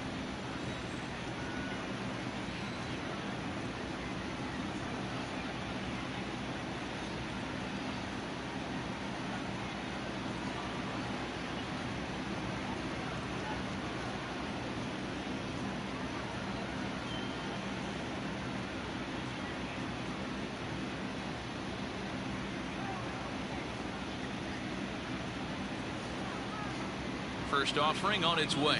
First offering on its way.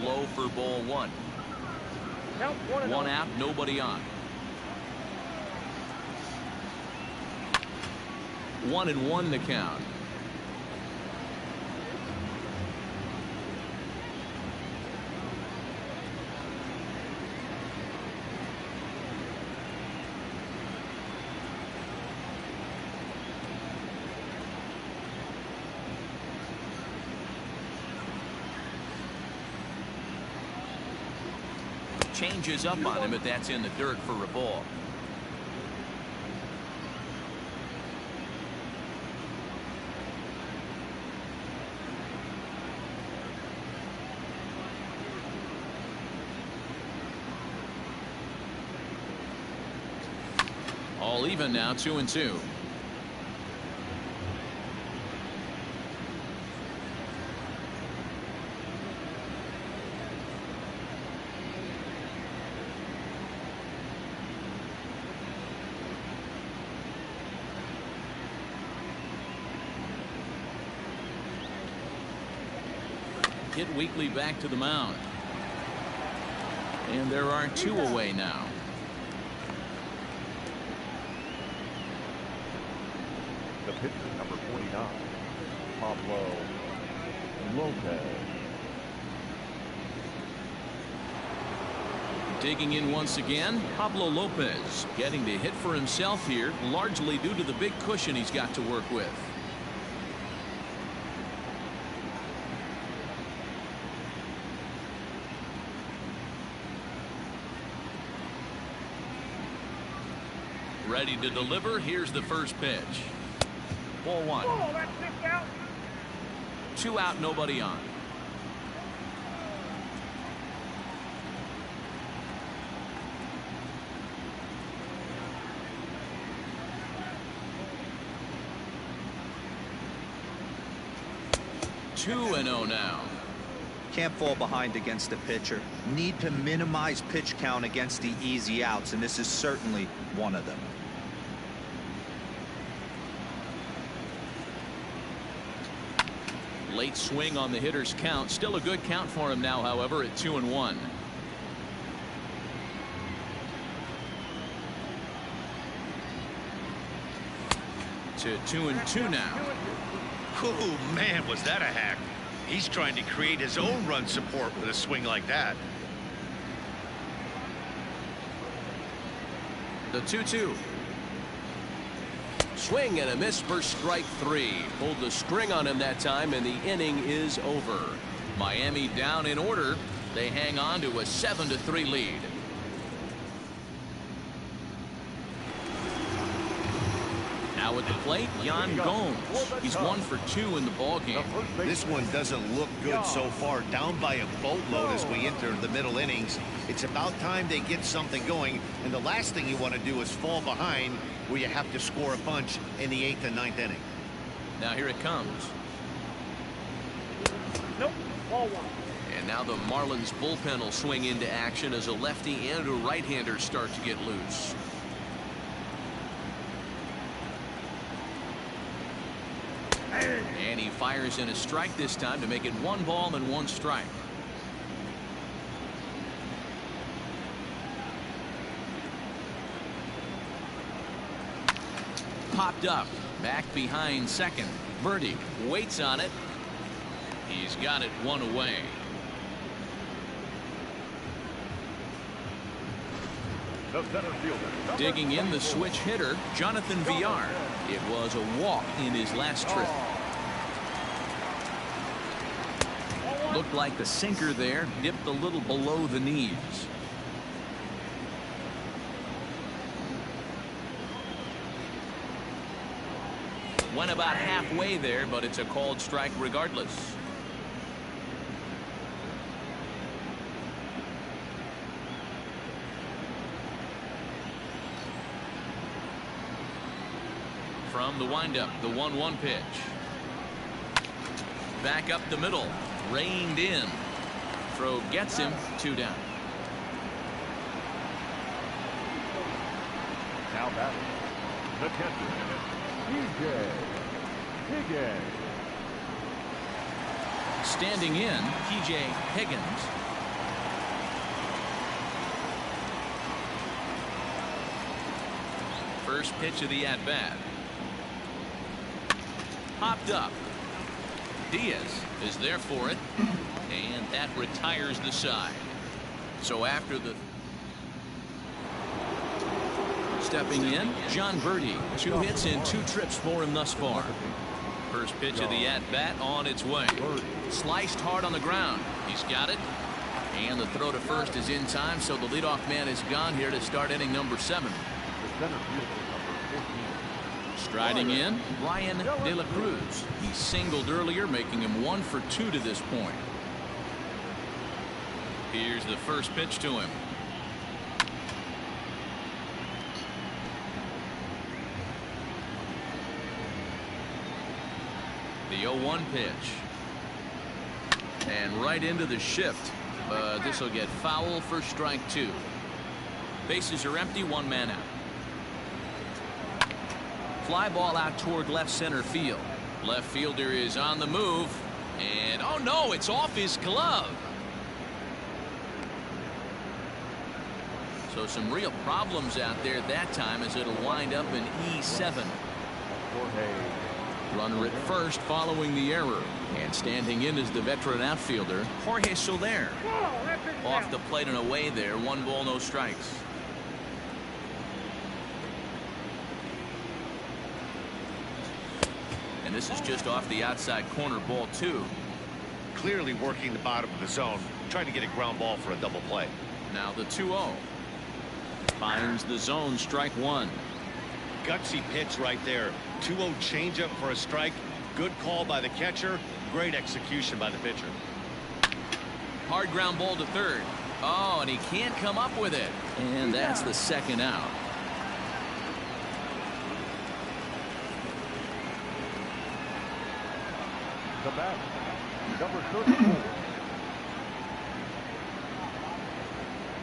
Low for ball 1. One out, nobody on. 1-1 the count. Changes up on him, but that's in the dirt for a ball. All even now, 2-2. Hit weekly back to the mound. And there are 2 away now. The pitcher, number 49, Pablo Lopez. Digging in once again, Pablo Lopez getting to hit for himself here, largely due to the big cushion he's got to work with. Ready to deliver. Here's the first pitch. Ball 1. Oh, that's 6 out. 2 out, nobody on. Two and 0 now. Can't fall behind against a pitcher. Need to minimize pitch count against the easy outs, and this is certainly one of them. Late swing on the hitter's count. Still a good count for him now, however, at 2-1. To 2-2 now. Oh, man, was that a hack. He's trying to create his own run support with a swing like that. The 2-2. Swing and a miss for strike 3. Pulled the string on him that time, and the inning is over. Miami down in order. They hang on to a 7-3 lead. Now at the plate, Yan Gomes. He's 1 for 2 in the ballgame. This one doesn't look good so far. Down by a boatload as we enter the middle innings. It's about time they get something going, and the last thing you want to do is fall behind where you have to score a bunch in the 8th and 9th inning. Now here it comes. Nope. Ball 1. And now the Marlins bullpen will swing into action as a lefty and a right-hander start to get loose. And he fires in a strike this time to make it 1 ball and 1 strike. Popped up. Back behind second. Birdie waits on it. He's got it 1 away. The center fielder. Digging in the switch hitter, Jonathan Villar. It was a walk in his last trip. Looked like the sinker there dipped a little below the knees. Went about halfway there, but it's a called strike regardless. From the windup, the 1-1 pitch. Back up the middle, reined in. Throw gets him, 2 down. Now batting, the catcher, TJ Higgins. Standing in, TJ Higgins. First pitch of the at-bat. Popped up. Diaz is there for it, and that retires the side. So after the stepping in, John Birdie, 2 hits in 2 trips for him thus far. First pitch of the at-bat on its way. Sliced hard on the ground. He's got it, and the throw to first is in time, so the leadoff man is gone here to start inning number 7. Striding in, Ryan De La Cruz. He singled earlier, making him 1 for 2 to this point. Here's the first pitch to him. The 0-1 pitch. And right into the shift. But this will get foul for strike 2. Bases are empty, 1 man out. Fly ball out toward left center field. Left fielder is on the move. And oh no, it's off his glove. So some real problems out there that time, as it'll wind up in E7. Runner at first following the error. And standing in is the veteran outfielder, Jorge Soler. Off the plate and away there. 1 ball, no strikes. And this is just off the outside corner, ball 2. Clearly working the bottom of the zone, trying to get a ground ball for a double play. Now the 2-0. Finds the zone, strike 1. Gutsy pitch right there. 2-0 changeup for a strike. Good call by the catcher. Great execution by the pitcher. Hard ground ball to third. Oh, and he can't come up with it. And that's the 2nd out. The bat, number 34.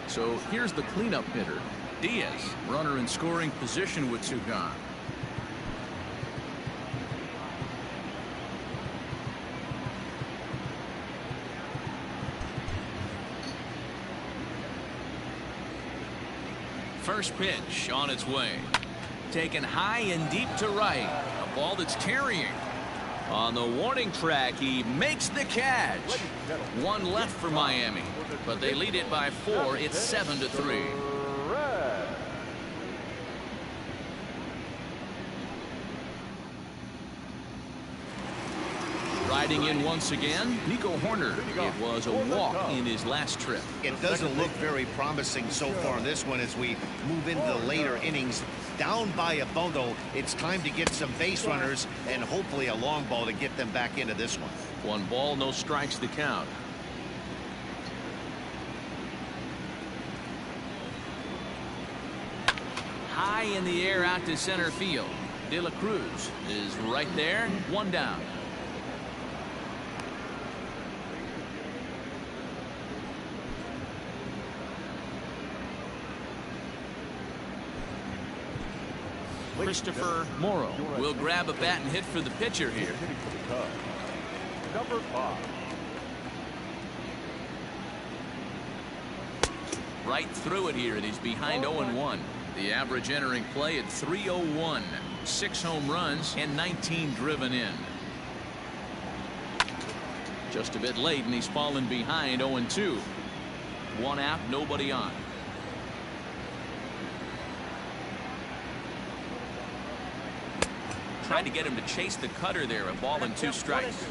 So here's the cleanup hitter, Diaz. Runner in scoring position with 2 gone. First pitch on its way. Taken high and deep to right. A ball that's carrying. On the warning track, he makes the catch. 1 left for Miami, but they lead it by 4. It's 7-3. Riding in once again, Nico Horner. It was a walk in his last trip. It doesn't look very promising so far in this one as we move into the later innings. Down by a bundle, it's time to get some base runners and hopefully a long ball to get them back into this one. 1 ball, no strikes to count. High in the air out to center field. De La Cruz is right there. 1 down. Christopher Morrow will grab a bat and hit for the pitcher here. Number 5. Right through it here, and he's behind 0-1. The average entering play at 301. 6 home runs and 19 driven in. Just a bit late, and he's fallen behind 0-2. 1 out, nobody on. Tried to get him to chase the cutter there. A ball and 2 strikes.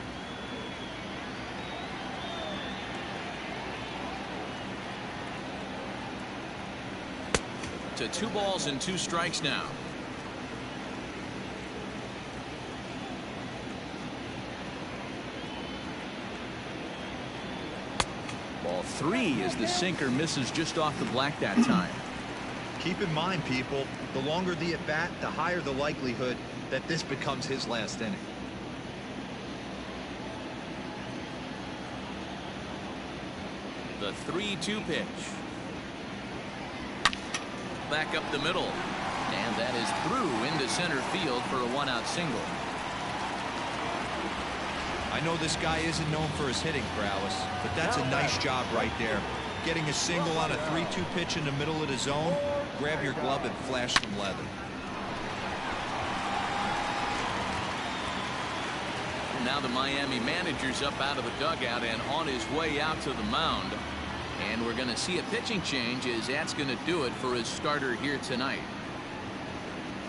up to 2 balls and 2 strikes now. Ball 3 as the sinker misses just off the black that time. Keep in mind, people, the longer the at bat, the higher the likelihood that this becomes his last inning. The 3-2 pitch. Back up the middle. And that is through into center field for a 1-out single. I know this guy isn't known for his hitting prowess, but that's a nice job right there. Getting a single on a 3-2 pitch in the middle of the zone. Grab your glove and flash some leather. Now the Miami manager's up out of the dugout and on his way out to the mound. And we're going to see a pitching change as that's going to do it for his starter here tonight.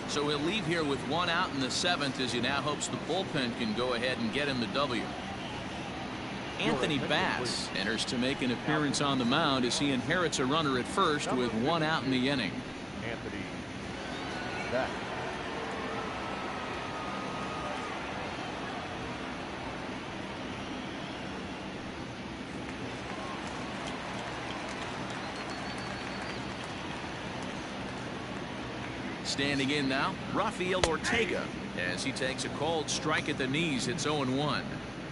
So he'll leave here with 1 out in the 7th as he now hopes the bullpen can go ahead and get him the W. Anthony Bass enters to make an appearance on the mound as he inherits a runner at first with 1 out in the inning. Anthony Bass. Standing in now, Rafael Ortega as he takes a called strike at the knees. It's 0-1.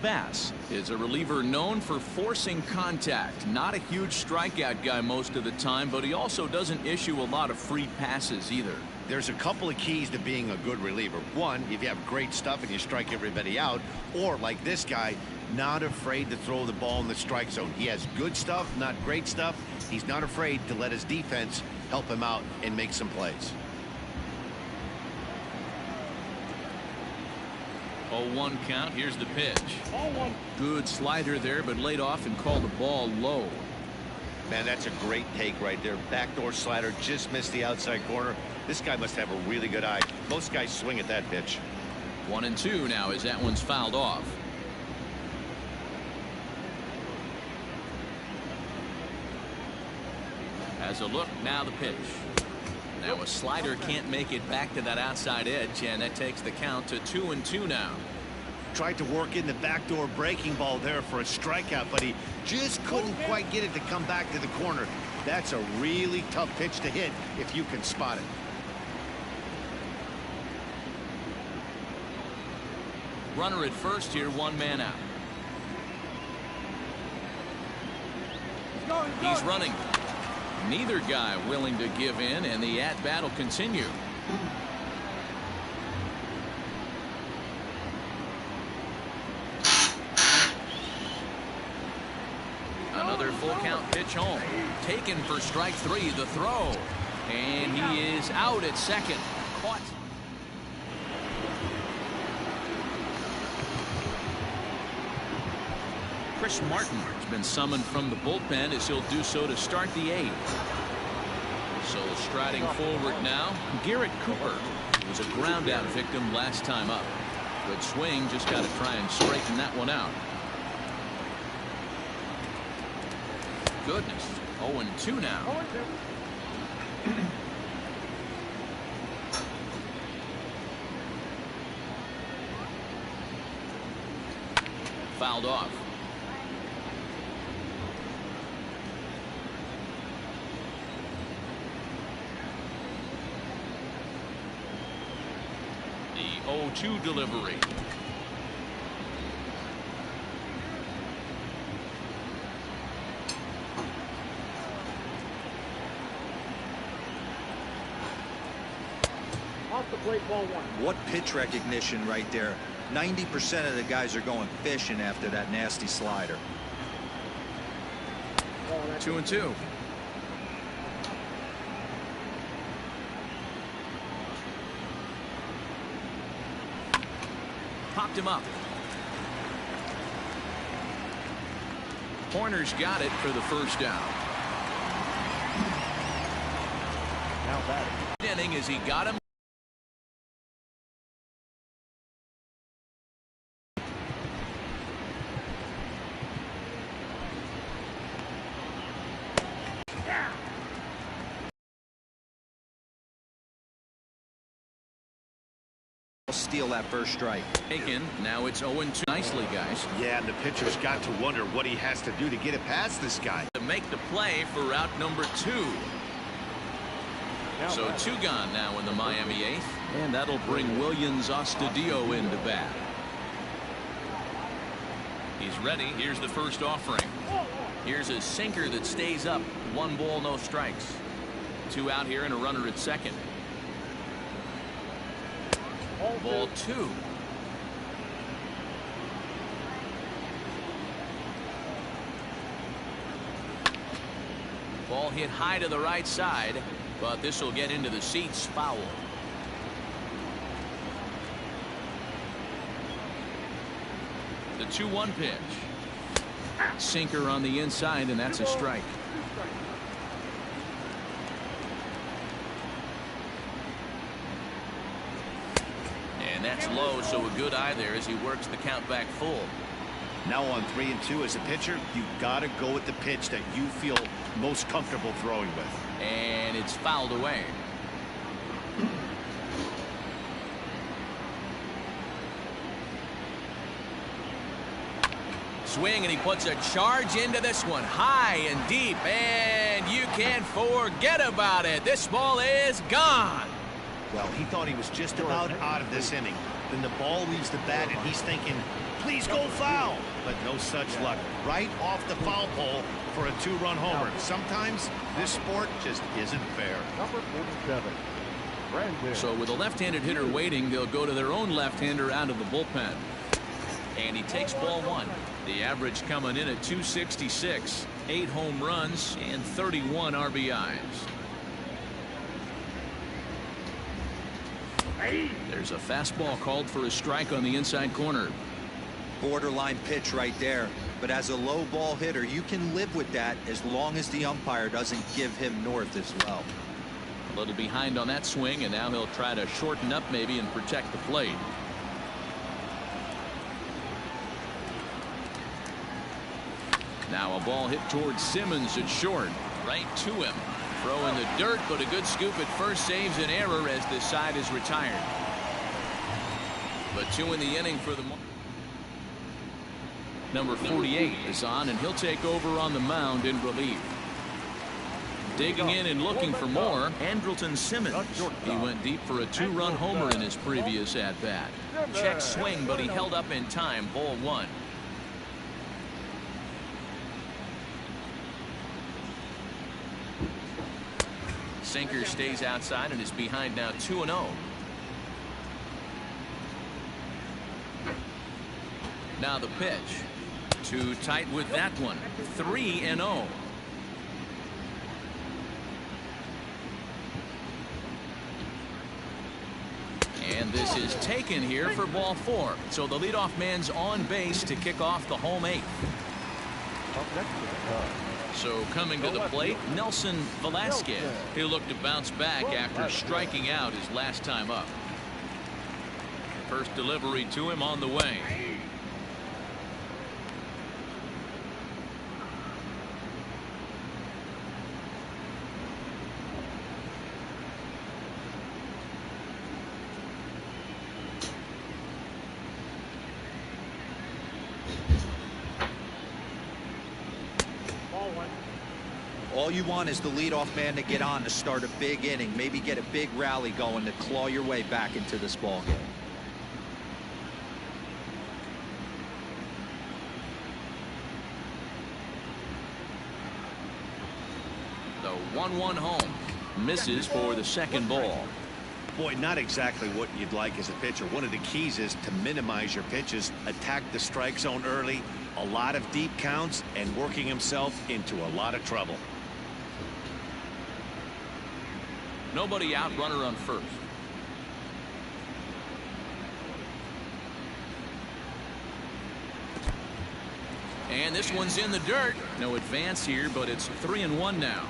Bass is a reliever known for forcing contact. Not a huge strikeout guy most of the time, but he also doesn't issue a lot of free passes either. There's a couple of keys to being a good reliever. One, if you have great stuff and you strike everybody out, or like this guy, not afraid to throw the ball in the strike zone. He has good stuff, not great stuff. He's not afraid to let his defense help him out and make some plays. 0-1 count. Here's the pitch. Good slider there, but laid off and called the ball low. Man, that's a great take right there. Backdoor slider, just missed the outside corner. This guy must have a really good eye. Most guys swing at that pitch. 1-2 now as that one's fouled off. Has a look, now the pitch. Now a slider can't make it back to that outside edge, and that takes the count to 2-2 now. Tried to work in the backdoor breaking ball there for a strikeout, but he just couldn't quite get it to come back to the corner. That's a really tough pitch to hit if you can spot it. Runner at first here, 1 man out. He's running. Neither guy willing to give in, and the at-bat will continue. Another full count pitch home. Taken for strike 3, the throw. And he is out at second. Caught. Chris Martin has been summoned from the bullpen as he'll do so to start the 8th. So striding forward now, Garrett Cooper, who was a ground out victim last time up. Good swing, just got to try and straighten that one out. Goodness, 0-2 now. Fouled off. The 0-2 delivery. Off the plate, ball 1. What pitch recognition right there. 90% of the guys are going fishing after that nasty slider. 2-2. Popped him up. Horner's got it for the first down. Now batting. Inning as he got him. Steal that first strike. Taken. Now it's 0-2. Nicely, guys. Yeah, and the pitcher's got to wonder what he has to do to get it past this guy. To make the play for route number 2. So 2 gone now in the Miami 8th. And that'll bring Williams Astudillo into bat. He's ready. Here's the first offering. Here's a sinker that stays up. 1 ball, no strikes. 2 out here and a runner at second. Ball 2. Ball hit high to the right side, but this will get into the seats. Foul. The 2-1 pitch. Sinker on the inside, and that's a strike. And that's low, so a good eye there as he works the count back full. Now on 3-2 as a pitcher, you've got to go with the pitch that you feel most comfortable throwing with. And it's fouled away. Swing, and he puts a charge into this one, high and deep, and you can't forget about it. This ball is gone. Well, he thought he was just about out of this inning. Then the ball leaves the bat, and he's thinking, please go foul. But no such luck. Right off the foul pole for a 2-run homer. Sometimes this sport just isn't fair. Number 47. Brandon. So with a left-handed hitter waiting, they'll go to their own left-hander out of the bullpen. And he takes ball 1. The average coming in at 266. 8 home runs and 31 RBIs. There's a fastball called for a strike on the inside corner. Borderline pitch right there. But as a low ball hitter, you can live with that as long as the umpire doesn't give him north as well. A little behind on that swing, and now he'll try to shorten up maybe and protect the plate. Now a ball hit towards Simmons at short. Right to him. Throw in the dirt, but a good scoop at first saves an error as this side is retired. But 2 in the inning for the number 48 is on, and he'll take over on the mound in relief. Digging in and looking for more, Andrelton Simmons. He went deep for a 2-run homer in his previous at-bat. Check swing, but he held up in time. Ball 1. Sinker stays outside and is behind now 2-0. Now the pitch. Too tight with that one. 3-0. And this is taken here for ball 4. So the leadoff man's on base to kick off the home 8th. So coming to the plate, Nelson Velasquez. He'll look to bounce back after striking out his last time up. First delivery to him on the way. All you want is the leadoff man to get on to start a big inning, maybe get a big rally going to claw your way back into this ball game. The 1-1 home. Misses for the second ball. Boy, not exactly what you'd like as a pitcher. One of the keys is to minimize your pitches, attack the strike zone early, a lot of deep counts, and working himself into a lot of trouble. Nobody out, runner on first. And this one's in the dirt. No advance here, but it's 3-1 now.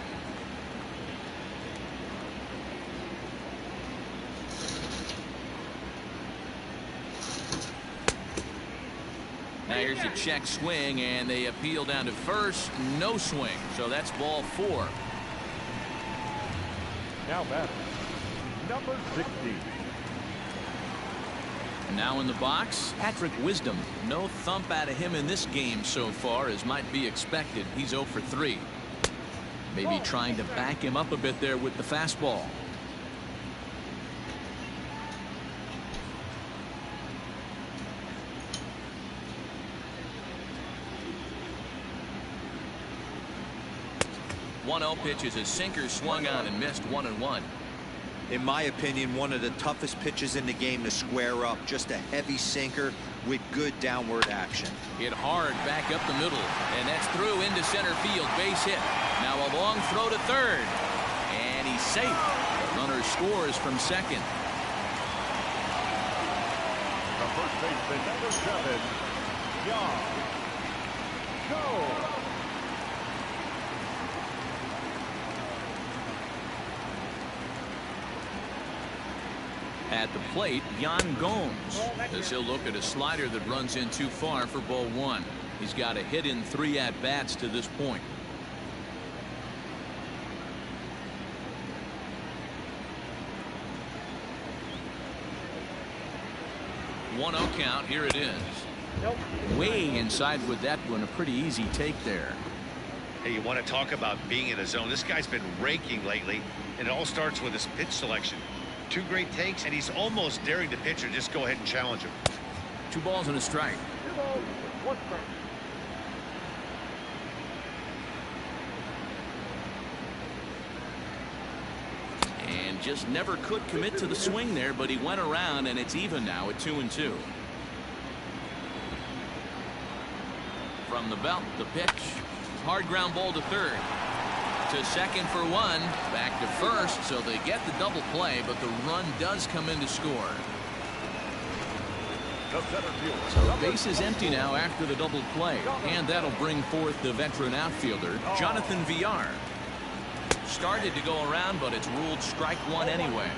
Now here's a check swing, and they appeal down to first. No swing, so that's ball 4. Now batting, number 60. Now in the box, Patrick Wisdom. No thump out of him in this game so far, as might be expected. He's 0 for 3. Maybe trying to back him up a bit there with the fastball. One-0 pitch is a sinker swung on and missed 1-1. In my opinion, one of the toughest pitches in the game to square up. Just a heavy sinker with good downward action. Hit hard back up the middle, and that's through into center field. Base hit. Now a long throw to third, and he's safe. The runner scores from second. The first baseman, number 7, John. Go. At the plate, Yan Gomes, as he'll look at a slider that runs in too far for ball 1. He's got a hit in 3 at-bats to this point. 1-0 count. Here it is. Way inside with that one. A pretty easy take there. Hey, you want to talk about being in a zone? This guy's been raking lately, and it all starts with his pitch selection. 2 great takes, and he's almost daring the pitcher just go ahead and challenge him. 2 balls and a strike. 2 balls, 1 strike. And just never could commit to the swing there, but he went around, and it's even now at 2-2. From the belt, the pitch. Hard ground ball to third. To second for 1. Back to first, so they get the double play, but the run does come in to score. So base is empty now after the double play, and that'll bring forth the veteran outfielder, Jonathan Villar. Started to go around, but it's ruled strike 1 anyway.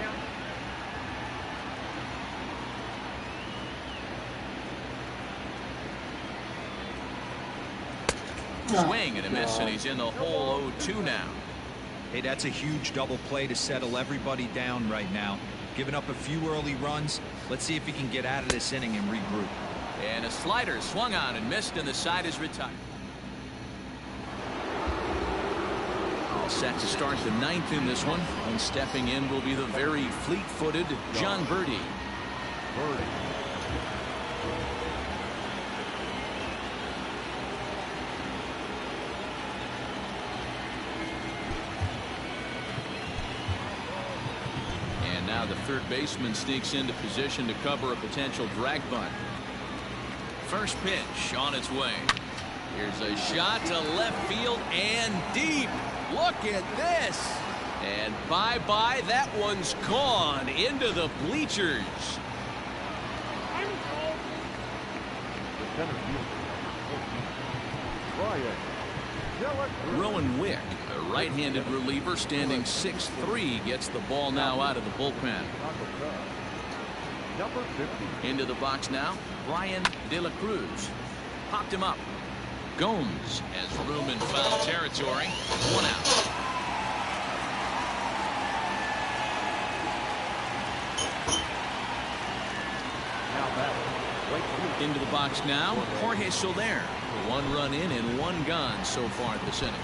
Swing and a miss, and he's in the hole 0-2 now. Hey, that's a huge double play to settle everybody down right now. Giving up a few early runs. Let's see if he can get out of this inning and regroup. And a slider swung on and missed, and the side is retired. All set to start the 9th in this one, and stepping in will be the very fleet-footed John Birdie. And now the third baseman sneaks into position to cover a potential drag bunt. First pitch on its way. Here's a shot to left field and deep. Look at this. And bye-bye. That one's gone into the bleachers. Rowan Wick, a right-handed reliever standing 6'3", gets the ball now out of the bullpen. Into the box now, Brian De La Cruz. Popped him up. Gomes has room in foul territory. 1 out. Into the box now, Jorge Soler. 1 run in and 1 gone so far this inning.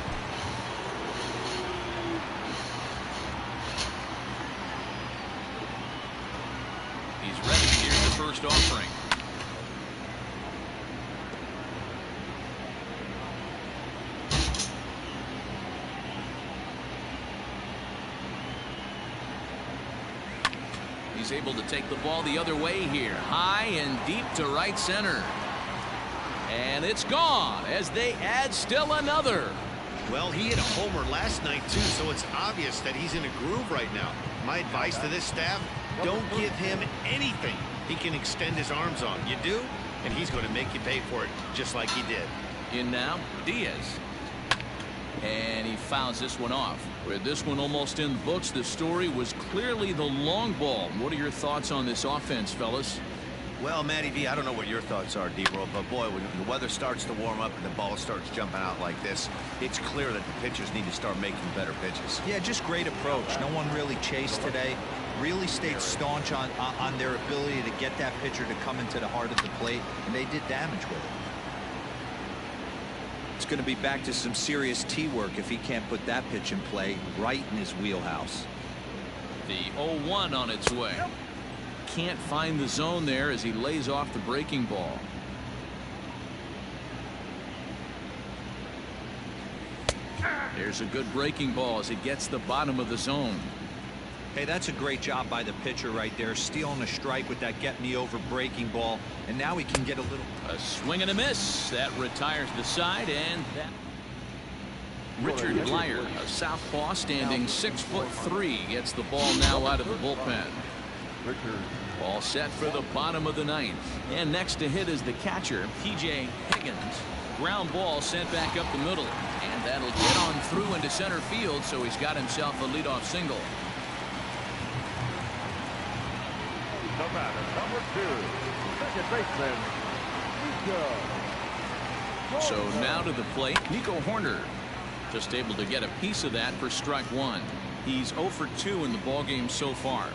He's ready. Here's the first offering. He's able to take the ball the other way here. High and deep to right center. And it's gone as they add still another. Well, he hit a homer last night, too, so it's obvious that he's in a groove right now. My advice to this staff, don't give him anything he can extend his arms on. You do, and he's going to make you pay for it, just like he did. In now, Diaz. And he fouls this one off. With this one almost in the books, the story was clearly the long ball. What are your thoughts on this offense, fellas? Well, Matty V, I don't know what your thoughts are, D-Roll, but boy, when the weather starts to warm up and the ball starts jumping out like this, it's clear that the pitchers need to start making better pitches. Yeah, just great approach. No one really chased today. Really stayed staunch on their ability to get that pitcher to come into the heart of the plate, and they did damage with it. It's going to be back to some serious tee work if he can't put that pitch in play right in his wheelhouse. The 0-1 on its way. Can't find the zone there as he lays off the breaking ball. There's a good breaking ball as it gets the bottom of the zone. Hey, that's a great job by the pitcher right there, stealing a strike with that get-me-over breaking ball, and now he can get a little... A swing and a miss. That retires the side, and that... Richard Blyer, a southpaw standing 6'3", gets the ball now out of the bullpen. Ball set for the bottom of the ninth. And next to hit is the catcher, P.J. Higgins. Ground ball sent back up the middle. And that'll get on through into center field, so he's got himself a leadoff single. The batter, number 2, second baseman, Nico. So now to the plate, Nico Horner. Just able to get a piece of that for strike one. He's 0 for 2 in the ballgame so far.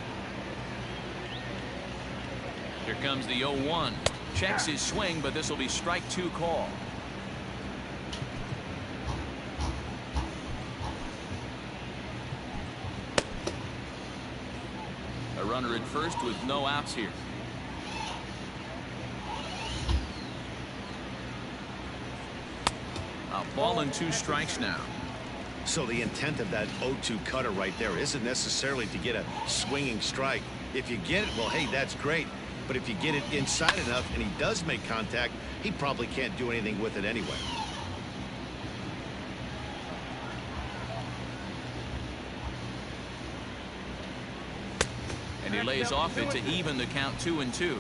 Here comes the 0-1. Checks his swing, but this will be strike 2 call. A runner at first with no outs here. A ball and 2 strikes now. So the intent of that 0-2 cutter right there isn't necessarily to get a swinging strike. If you get it, well, hey, that's great. But if you get it inside enough and he does make contact, he probably can't do anything with it anyway. And he lays off it to even the count 2-2.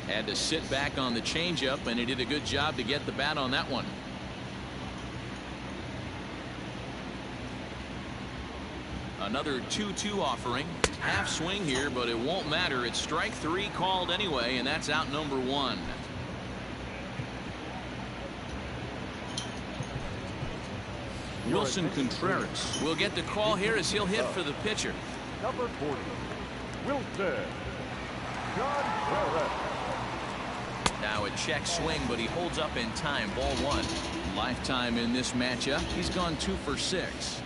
Had to sit back on the changeup, and he did a good job to get the bat on that one. Another 2-2 offering. Half swing here, but it won't matter. It's strike 3 called anyway, and that's out number 1. Wilson Contreras will get the call here as he'll hit for the pitcher. Number 40, Wilson Contreras. Now a check swing, but he holds up in time. Ball 1. Lifetime in this matchup. He's gone 2 for 6.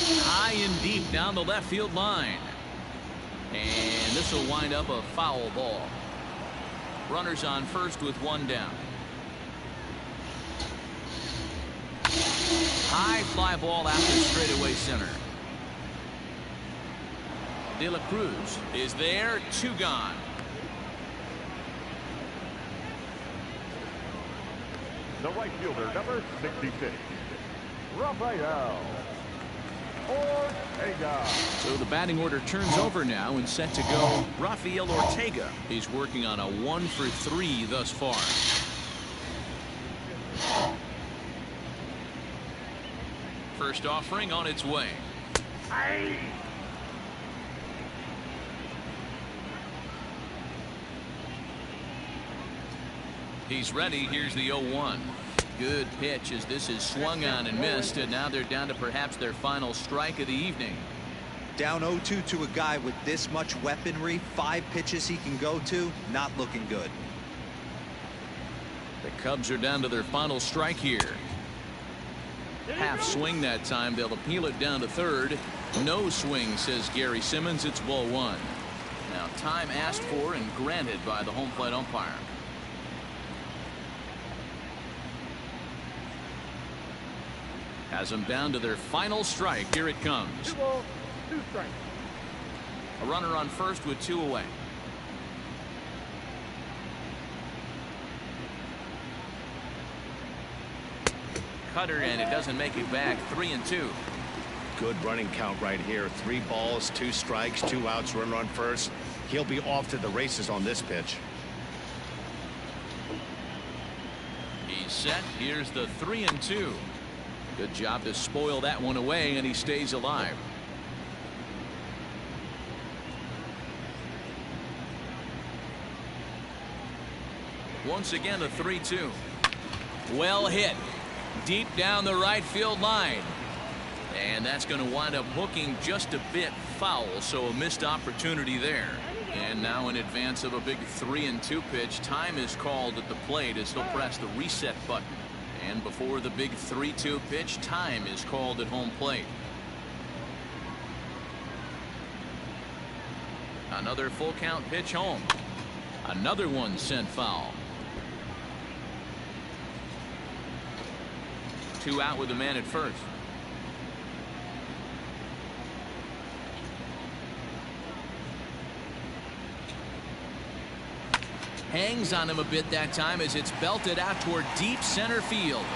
High and deep down the left field line. And this will wind up a foul ball. Runners on first with 1 down. High fly ball after straightaway center. De La Cruz is there. 2 gone. The right fielder, number 66, Rafael Ortega. So the batting order turns over now and set to go. Rafael Ortega. He's working on a 1 for 3 thus far. First offering on its way. He's ready. Here's the 0-1. Good pitch as this is swung on and missed, and now they're down to perhaps their final strike of the evening. Down 0-2 to a guy with this much weaponry, 5 pitches he can go to, not looking good. The Cubs are down to their final strike here. Half swing that time. They'll appeal it down to third. No swing, says Gary Simmons. It's ball 1. Now time asked for and granted by the home plate umpire. Has them down to their final strike. Here it comes. 2 balls, 2 strikes. A runner on first with 2 away. Cutter, and it doesn't make it back. 3-2. Good running count right here. 3 balls, 2 strikes, 2 outs, runner on first. He'll be off to the races on this pitch. He's He's set. Here's the 3-2. Good job to spoil that one away, and he stays alive. Once again, a 3-2. Well hit. Deep down the right field line. And that's going to wind up hooking just a bit foul, so a missed opportunity there. And now in advance of a big 3-2 pitch, time is called at the plate as he'll press the reset button. And before the big 3-2 pitch, time is called at home plate. Another full count pitch home. Another one sent foul. 2 out with the man at first. Hangs on him a bit that time as it's belted out toward deep center field.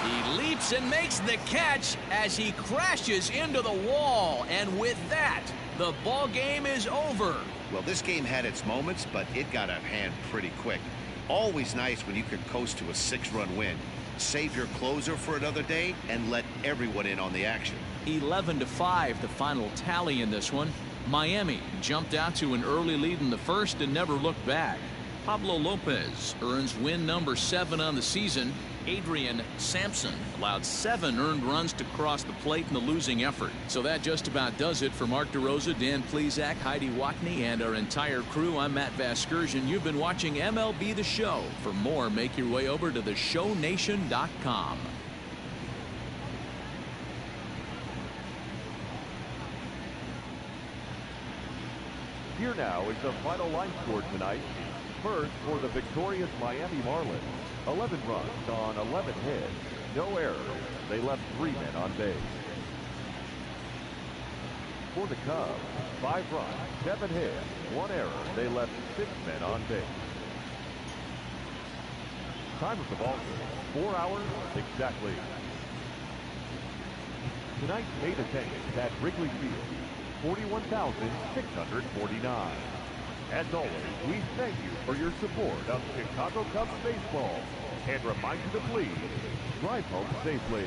He leaps and makes the catch as he crashes into the wall, and with that, the ball game is over. Well, this game had its moments, but it got out of hand pretty quick. Always nice when you can coast to a 6-run win. Save your closer for another day and let everyone in on the action. 11-5 the final tally in this one. Miami jumped out to an early lead in the first and never looked back. Pablo Lopez earns win number 7 on the season. Adrian Sampson allowed 7 earned runs to cross the plate in the losing effort. So that just about does it for Mark DeRosa, Dan Plesac, Heidi Watney, and our entire crew. I'm Matt Vasgersian. You've been watching MLB The Show. For more, make your way over to theshownation.com. Here now is the final line score tonight. First, for the victorious Miami Marlins, 11 runs on 11 hits, no errors. They left 3 men on base. For the Cubs, 5 runs, 7 hits, 1 error. They left 6 men on base. Time of the ball game, 4 hours exactly. Tonight's main attendance at Wrigley Field, 41,649. As always, we thank you for your support of Chicago Cubs baseball and remind you to please drive home safely.